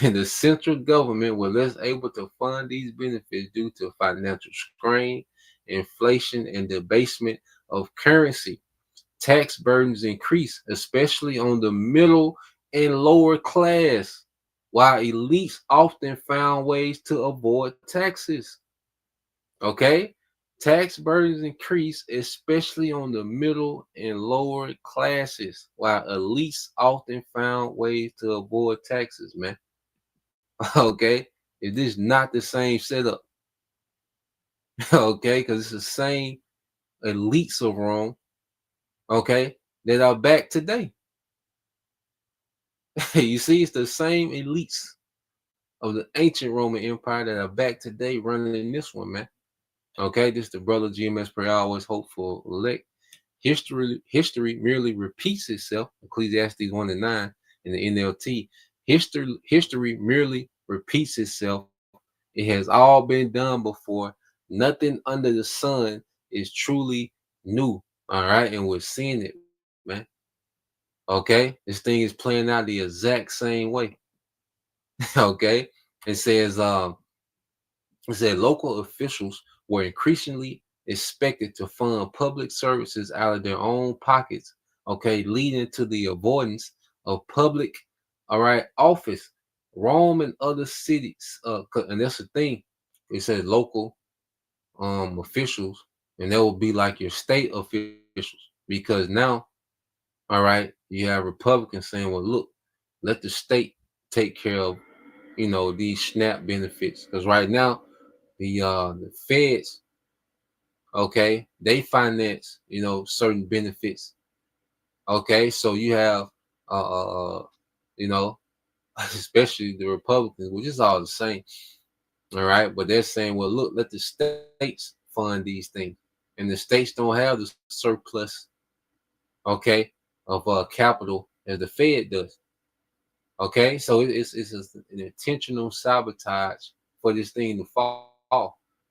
The central government was less able to fund these benefits due to financial strain, inflation, and debasement of currency. Tax burdens increased, especially on the middle and lower class, while elites often found ways to avoid taxes. Okay? Tax burdens increase, especially on the middle and lower classes, while elites often found ways to avoid taxes, man. Okay? Is this not the same setup? Okay? Because it's the same elites of Rome, okay, that are back today. You see, it's the same elites of the ancient Roman Empire that are back today running in this one, man. Okay, this is the brother GMS Prayer, always hopeful elect. History merely repeats itself. Ecclesiastes 1:9 in the NLT. History merely repeats itself. It has all been done before. Nothing under the sun is truly new. All right, and we're seeing it, man. Okay, this thing is playing out the exact same way. Okay, it says local officials were increasingly expected to fund public services out of their own pockets, okay, leading to the avoidance of public, all right, office. Rome and other cities, and that's the thing. It says local officials, and that will be like your state officials, because now, all right, you have Republicans saying, well, look, let the state take care of, these SNAP benefits, because right now the feds, okay, they finance, certain benefits. Okay, so you have, you know, especially the Republicans, which is all the same. All right, but they're saying, well, look, let the states fund these things, and the states don't have the surplus, okay, of capital as the Fed does. Okay, so it's an intentional sabotage for this thing to fall.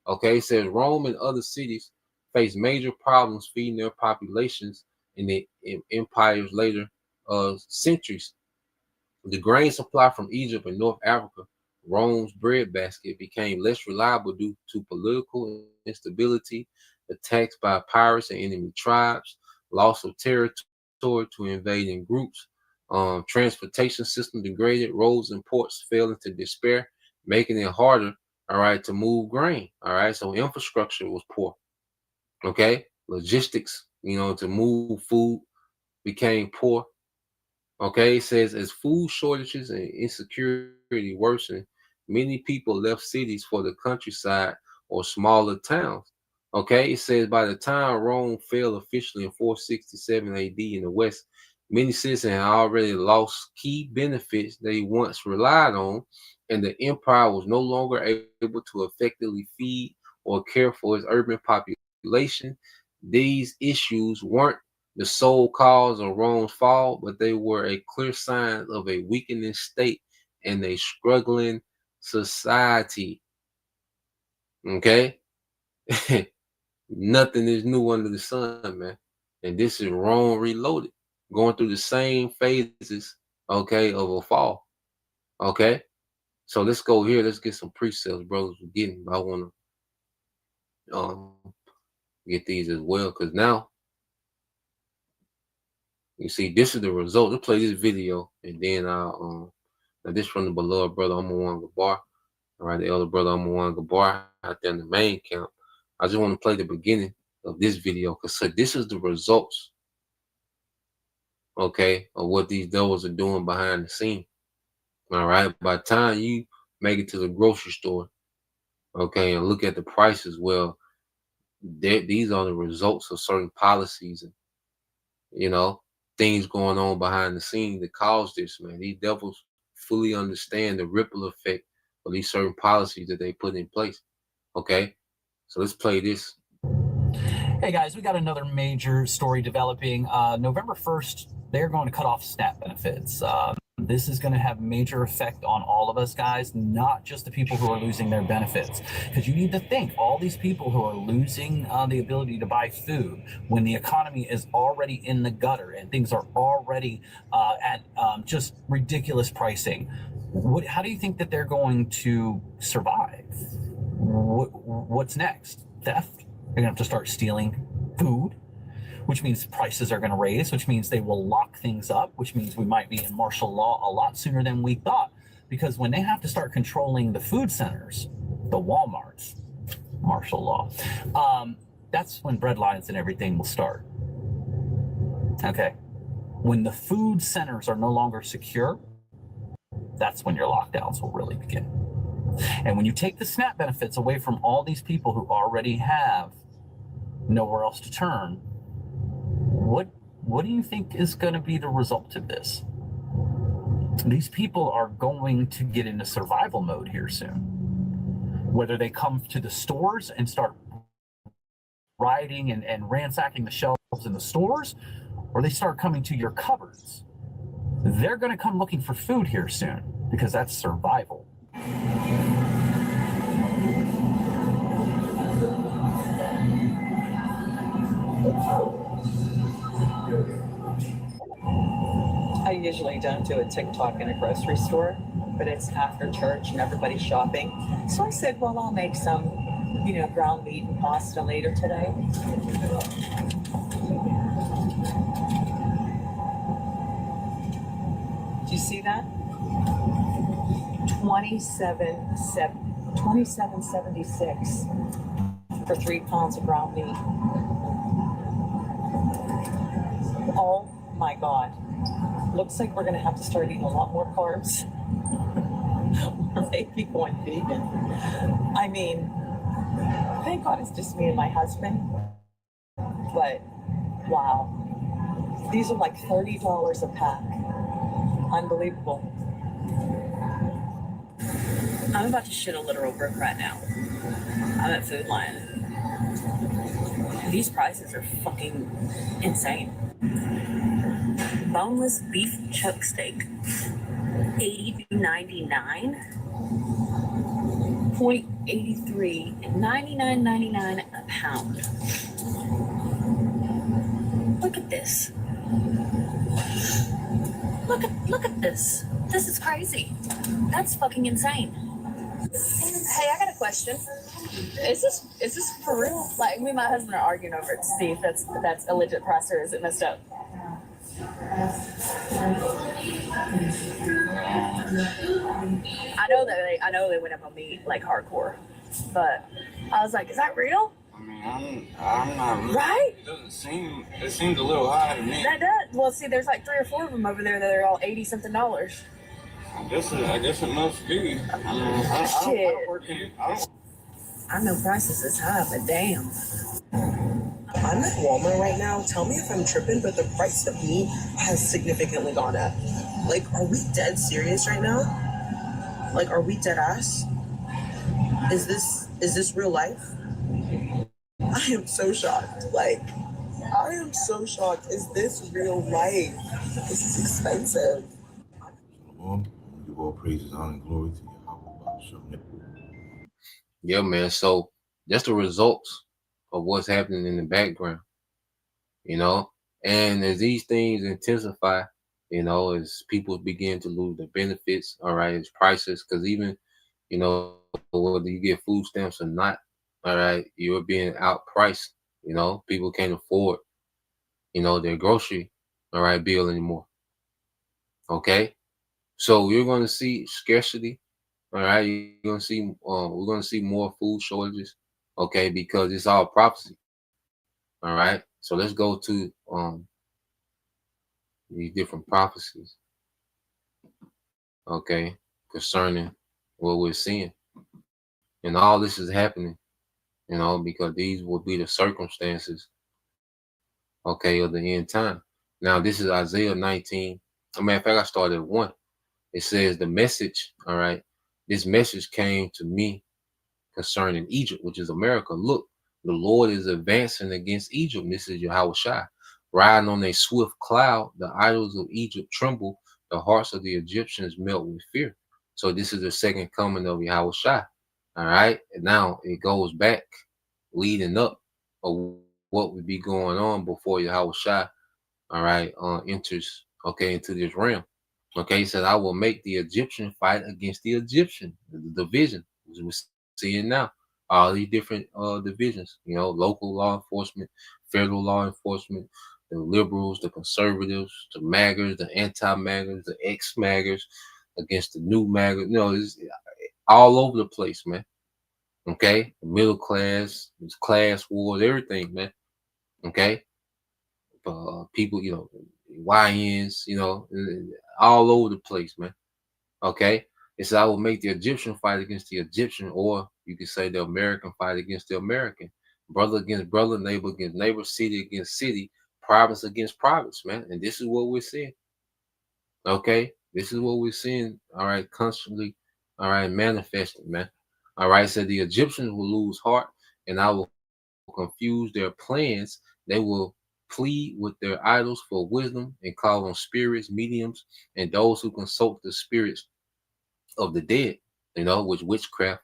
Okay, it says Rome and other cities face major problems feeding their populations in the empires later centuries. The grain supply from Egypt and North Africa, Rome's breadbasket, became less reliable due to political instability, attacks by pirates and enemy tribes, loss of territory to invading groups. Transportation system degraded, roads and ports fell into despair, making it harder, all right, to move grain. All right, so infrastructure was poor. Okay, logistics, to move food became poor. Okay, it says as food shortages and insecurity worsened, many people left cities for the countryside or smaller towns. Okay, it says by the time Rome fell officially in 467 AD in the West, many citizens had already lost key benefits they once relied on, and the empire was no longer able to effectively feed or care for its urban population. These issues weren't the sole cause of Rome's fall, but they were a clear sign of a weakening state and a struggling society. Okay? Nothing is new under the sun, man. And this is Rome reloaded, going through the same phases, okay, of a fall. Okay? So let's go here. Let's get some precepts, brothers. We're getting, I want to get these as well, because now, you see, this is the result. Let's play this video, and then I'll now this from the beloved brother Amawan Gabar. All right, the elder brother Amawan Gabar out there in the main camp. I just want to play the beginning of this video, because so this is the results. okay, of what these devils are doing behind the scene. All right. By the time you make it to the grocery store, okay, and look at the prices, well, these are the results of certain policies and, you know, things going on behind the scenes that cause this, man. These devils fully understand the ripple effect of these certain policies that they put in place. Okay. So let's play this. Hey guys, we got another major story developing. November 1st, they're going to cut off SNAP benefits. This is going to have major effect on all of us, guys, not just the people who are losing their benefits. Because you need to think, all these people who are losing the ability to buy food when the economy is already in the gutter and things are already at just ridiculous pricing. How do you think that they're going to survive? What's next? Theft? They're going to have to start stealing food, which means prices are going to raise, which means they will lock things up, which means we might be in martial law a lot sooner than we thought. Because when they have to start controlling the food centers, the Walmarts, martial law, that's when bread lines and everything will start. Okay. When the food centers are no longer secure, that's when your lockdowns will really begin. And when you take the SNAP benefits away from all these people who already have nowhere else to turn, what do you think is going to be the result of this? These people are going to get into survival mode here soon. Whether they come to the stores and start rioting and ransacking the shelves in the stores, or they start coming to your cupboards, they're going to come looking for food here soon, because that's survival. I usually don't do a TikTok in a grocery store, but it's after church and everybody's shopping. So I said, well, I'll make some, ground meat and pasta later today. Do you see that? $27.76 for 3 pounds of ground meat. Oh my God. Looks like we're going to have to start eating a lot more carbs. Or maybe going vegan. I mean, thank God it's just me and my husband. But wow. These are like $30 a pack. Unbelievable. I'm about to shit a literal brick right now. I'm at Food Lion. These prices are fucking insane. Boneless beef chuck steak, $82.99. $0.83 and $99.99 a pound. Look at this. Look at this. This is crazy. That's fucking insane. Hey, I got a question. Is this for real? Like, me and my husband are arguing over it to see if that's a legit price or is it messed up? I know they went up on me like hardcore, but I was like, is that real? I mean, I'm not really, right? It seems a little high to me. That does. Well, see, there's like 3 or 4 of them over there that are all $80-something. I guess it must be. I mean, I know prices is high, but damn. I'm at Walmart right now. Tell me if I'm tripping, but the price of meat has significantly gone up. Like, are we dead serious right now? Like, are we dead ass? Is this real life? I am so shocked. Like, I am so shocked. Is this real life? This is expensive. Lord, give all praises, honor, and glory to you. Yeah, man. So that's the results of what's happening in the background, and as these things intensify, as people begin to lose their benefits, all right, as prices, because even, whether you get food stamps or not, all right, you're being outpriced, people can't afford, their grocery, all right, bill anymore. Okay. So you're going to see scarcity, all right, we're going to see more food shortages. Okay, because it's all prophecy. All right. So let's go to these different prophecies, okay, concerning what we're seeing. And all this is happening, because these will be the circumstances, okay, of the end time. Now, this is Isaiah 19. As a matter of fact, I started at 1. It says the message, all right, this message came to me concerning Egypt, which is America. Look, the Lord is advancing against Egypt. This is Yahweh Shai. Riding on a swift cloud, the idols of Egypt tremble, the hearts of the Egyptians melt with fear. So this is the second coming of Yahweh Shai. All right. And now it goes back, leading up of what would be going on before Yahweh Shai, all right, enters, okay, into this realm. Okay, he said, I will make the Egyptian fight against the Egyptian, the division, as we're seeing now. All these different divisions, local law enforcement, federal law enforcement, the liberals, the conservatives, the MAGAs, the anti-MAGAs, the ex-MAGAs against the new MAGAs. It's all over the place, man. Okay, the middle class, there's class wars, everything, man. Okay, people, YNs, all over the place, man. Okay, it said I will make the Egyptian fight against the Egyptian, or you could say the American fight against the American, brother against brother, neighbor against neighbor, city against city, province against province, man. And this is what we're seeing. Okay, this is what we're seeing. All right, constantly, all right, manifesting, man. All right, so the Egyptians will lose heart, and I will confuse their plans. They will plead with their idols for wisdom and call on spirits, mediums, and those who consult the spirits of the dead, which witchcraft,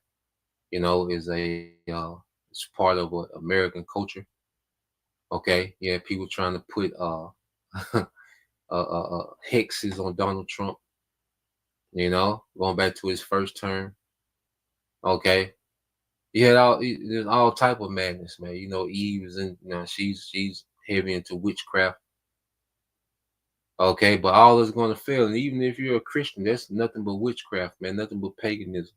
is it's part of American culture. Okay, yeah, people trying to put hexes on Donald Trump, going back to his first term. Okay, there's all type of madness, man. Eve is in, she's heavy into witchcraft. Okay, but all is going to fail. And even if you're a Christian, that's nothing but witchcraft, man, nothing but paganism.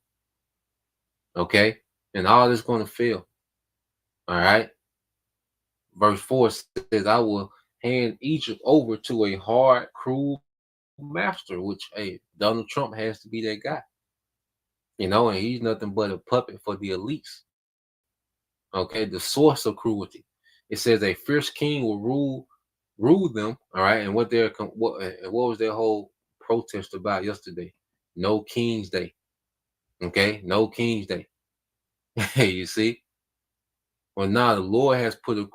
Okay, and all is going to fail. All right. Verse 4 says, I will hand Egypt over to a hard, cruel master, which, hey, Donald Trump has to be that guy. And he's nothing but a puppet for the elites. Okay, the source of cruelty. It says a fierce king will rule them. All right, and what was their whole protest about yesterday? No King's Day. Okay, no King's Day. You see? Well, now the Lord has put a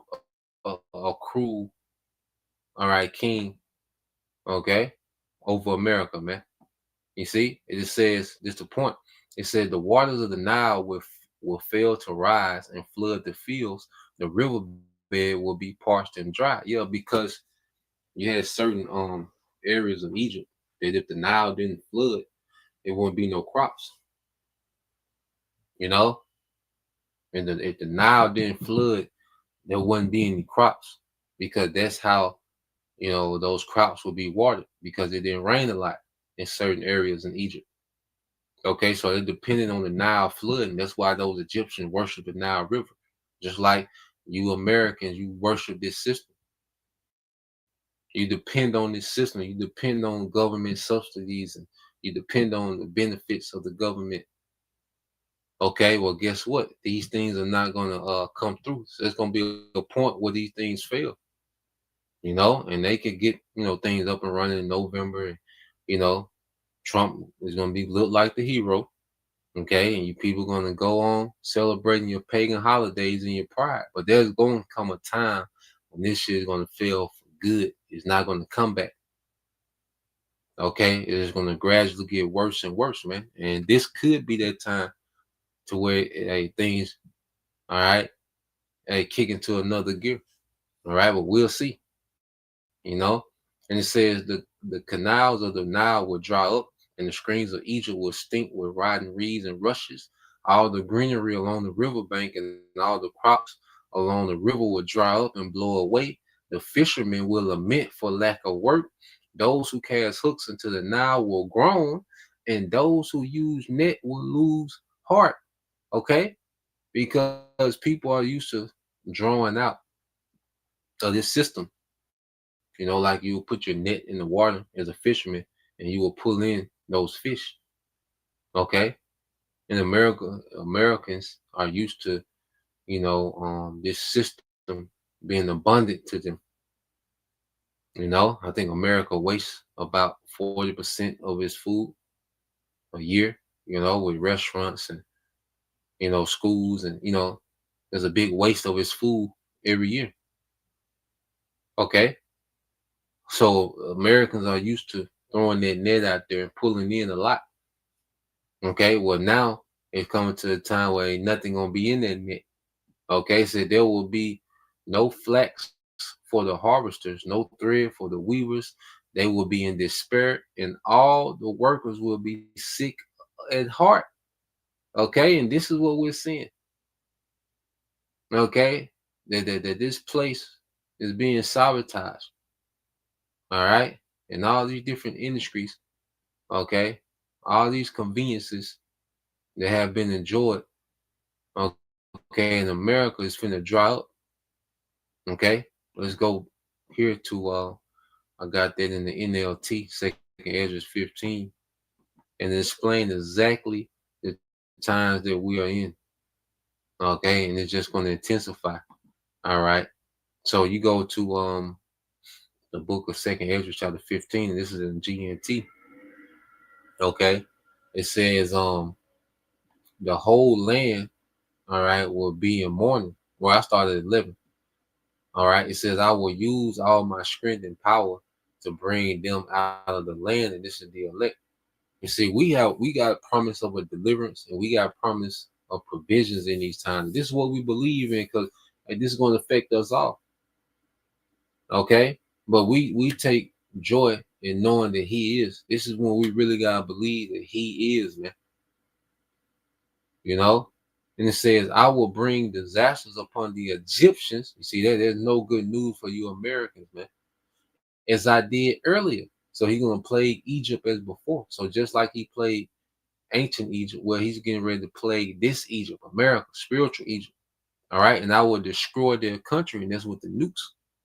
cruel, all right, king, okay, over America, man. You see? It just says, this the point. It said the waters of the Nile will fail to rise and flood the fields. The riverbed will be parched and dry. Yeah, because you had certain areas of Egypt that if the Nile didn't flood, there wouldn't be no crops. And if the Nile didn't flood, there wouldn't be any crops, because that's how those crops would be watered, because it didn't rain a lot in certain areas in Egypt. Okay, so it depended on the Nile flooding. That's why those Egyptians worship the Nile River. Just like you Americans, you worship this system. You depend on this system. You depend on government subsidies, and you depend on the benefits of the government. Okay, well, guess what? These things are not going to come through. So there's going to be a point where these things fail. And they could get things up and running in November, and Trump is going to look like the hero. Okay, and you people going to go on celebrating your pagan holidays and your pride. But there's going to come a time when this shit is going to fail for good. It's not going to come back. Okay, it is going to gradually get worse and worse, man. And this could be that time to where things, all right, kick into another gear. All right, but we'll see. And it says the canals of the Nile will dry up, and the streams of Egypt will stink with rotten reeds and rushes. All the greenery along the riverbank and all the crops along the river will dry up and blow away. The fishermen will lament for lack of work. Those who cast hooks into the Nile will groan, and those who use net will lose heart. Okay? Because people are used to drawing out of this system. You know, like you would put your net in the water as a fisherman and you will pull in those fish. Okay. In America, Americans are used to, this system being abundant to them. You know, I think America wastes about 40% of its food a year, with restaurants and, schools and, there's a big waste of its food every year. Okay. So Americans are used to throwing that net out there and pulling in a lot. Okay. Well, now it's coming to a time where ain't nothing gonna be in that net. Okay. So there will be no flax for the harvesters, no thread for the weavers. They will be in despair, and all the workers will be sick at heart. Okay. And this is what we're seeing. Okay. That this place is being sabotaged. All right. And all these different industries, okay, all these conveniences that have been enjoyed, okay, in America is finna dry up. Okay, let's go here to I got that in the NLT, 2nd Ezra 15, and explain exactly the times that we are in. Okay, and it's just going to intensify. All right. So you go to the book of 2nd Ezra chapter 15, and this is in GNT. Okay. It says the whole land, all right, will be in mourning. Well, I started at 11. All right. It says, I will use all my strength and power to bring them out of the land, and this is the elect. You see, we got a promise of a deliverance, and we got a promise of provisions in these times. This is what we believe in, because this is going to affect us all. Okay. But we take joy in knowing that he is. This is when we really gotta believe that he is, man. And it says, I will bring disasters upon the Egyptians. You see that there's no good news for you Americans, man, as I did earlier. So he's gonna plague Egypt as before. So just like he played ancient Egypt, well, he's getting ready to plague this Egypt, America, spiritual Egypt. All right. And I will destroy their country, and that's with the nukes.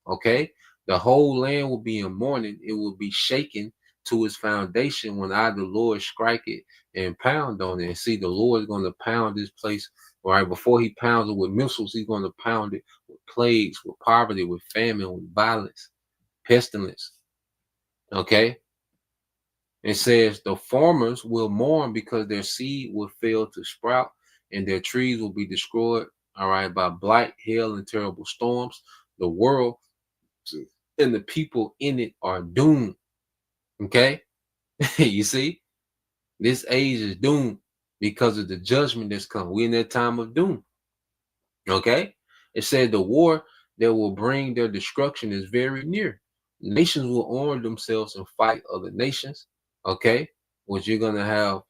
Okay. The whole land will be in mourning. It will be shaken to its foundation when I, the Lord, strike it and pound on it. And see, the Lord is going to pound this place, right? Before he pounds it with missiles, he's going to pound it with plagues, with poverty, with famine, with violence, pestilence. Okay? It says the farmers will mourn because their seed will fail to sprout, and their trees will be destroyed, all right, by blight, hail, and terrible storms. The world and the people in it are doomed. Okay. You see, this age is doomed because of the judgment that's come. We're in that time of doom. Okay. It said the war that will bring their destruction is very near. Nations will arm themselves and fight other nations. Okay. Which you're going to have,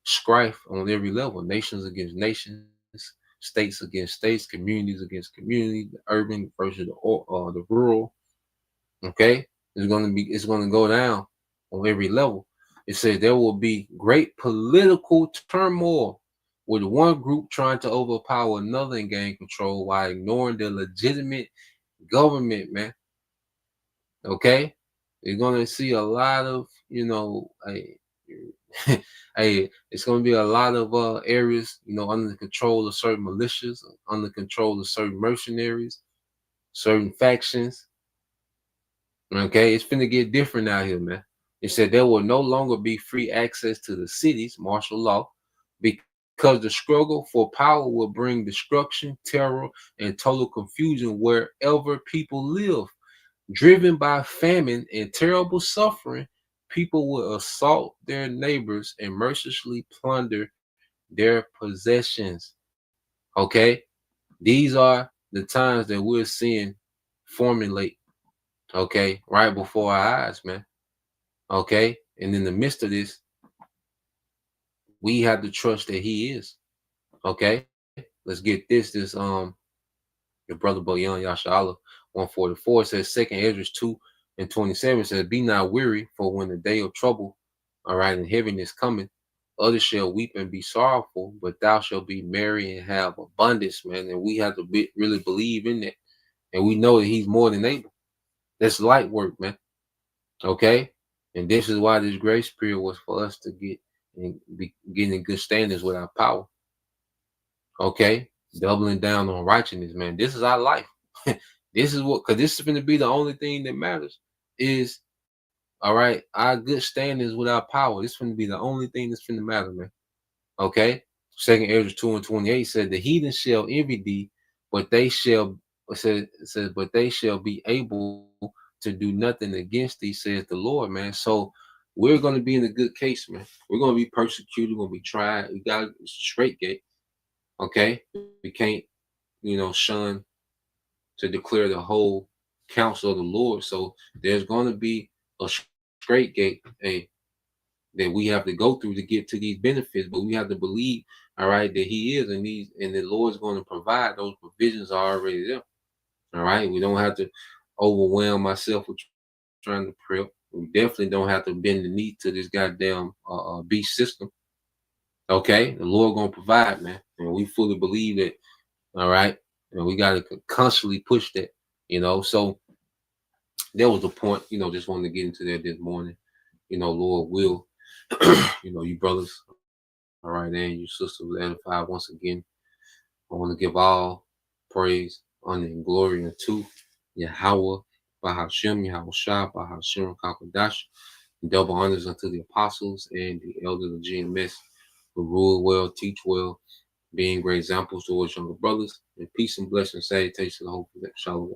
strife on every level, nations against nations, states against states, communities against communities, the urban versus the rural. Okay, it's going to go down on every level. It says there will be great political turmoil with one group trying to overpower another and gain control while ignoring the legitimate government, man. Okay, you're going to see a lot of, it's going to be a lot of areas, under the control of certain militias, under control of certain mercenaries, certain factions. Okay, it's finna get different out here, man. It said there will no longer be free access to the cities, martial law, because the struggle for power will bring destruction, terror, and total confusion wherever people live. Driven by famine and terrible suffering, people will assault their neighbors and mercilessly plunder their possessions. Okay, these are the times that we're seeing formulate. Okay, right before our eyes, man. Okay, and in the midst of this, we have to trust that he is. Okay, let's get this. Your brother Boyan Yashala 144 says 2nd Ezra 2:27 says, be not weary, for when the day of trouble, all right, and heaviness coming, others shall weep and be sorrowful, but thou shalt be merry and have abundance, man. And we have to really believe in that. And we know that he's more than able. That's light work, man. Okay? And this is why this grace period was for us to get and be getting in good standings with our power. Okay? Doubling down on righteousness, man. This is our life. This is what, because this is going to be the only thing that matters is, all right, our good standings with our power. This is going to be the only thing that's going to matter, man. Okay? 2 Ezra 2:28 said, the heathen shall envy thee, but they shall, but they shall be able to do nothing against thee, says the Lord, man. So we're going to be in a good case, man. We're going to be persecuted, we're going to be tried. We got a straight gate. Okay? We can't, shun to declare the whole counsel of the Lord. So there's going to be a straight gate that we have to go through to get to these benefits, but we have to believe, all right, that he is, and the Lord's going to provide. Those provisions are already there. All right. We don't have to overwhelm ourselves with trying to prep. We definitely don't have to bend the knee to this goddamn beast system. Okay. The Lord going to provide, man. And we fully believe that. All right. And we got to constantly push that, So that was the point, just wanted to get into that this morning. Lord will, you brothers, all right, and you sisters edified once again. I want to give all praise, honor, and glory unto Yahweh, Bahashem, Yahweh Shah, Bahashem, Kakadash, and double honors unto the apostles and the elders of GMS who rule well, teach well, being great examples towards younger brothers, and peace and blessings, salutations to the hope of that. Shalom.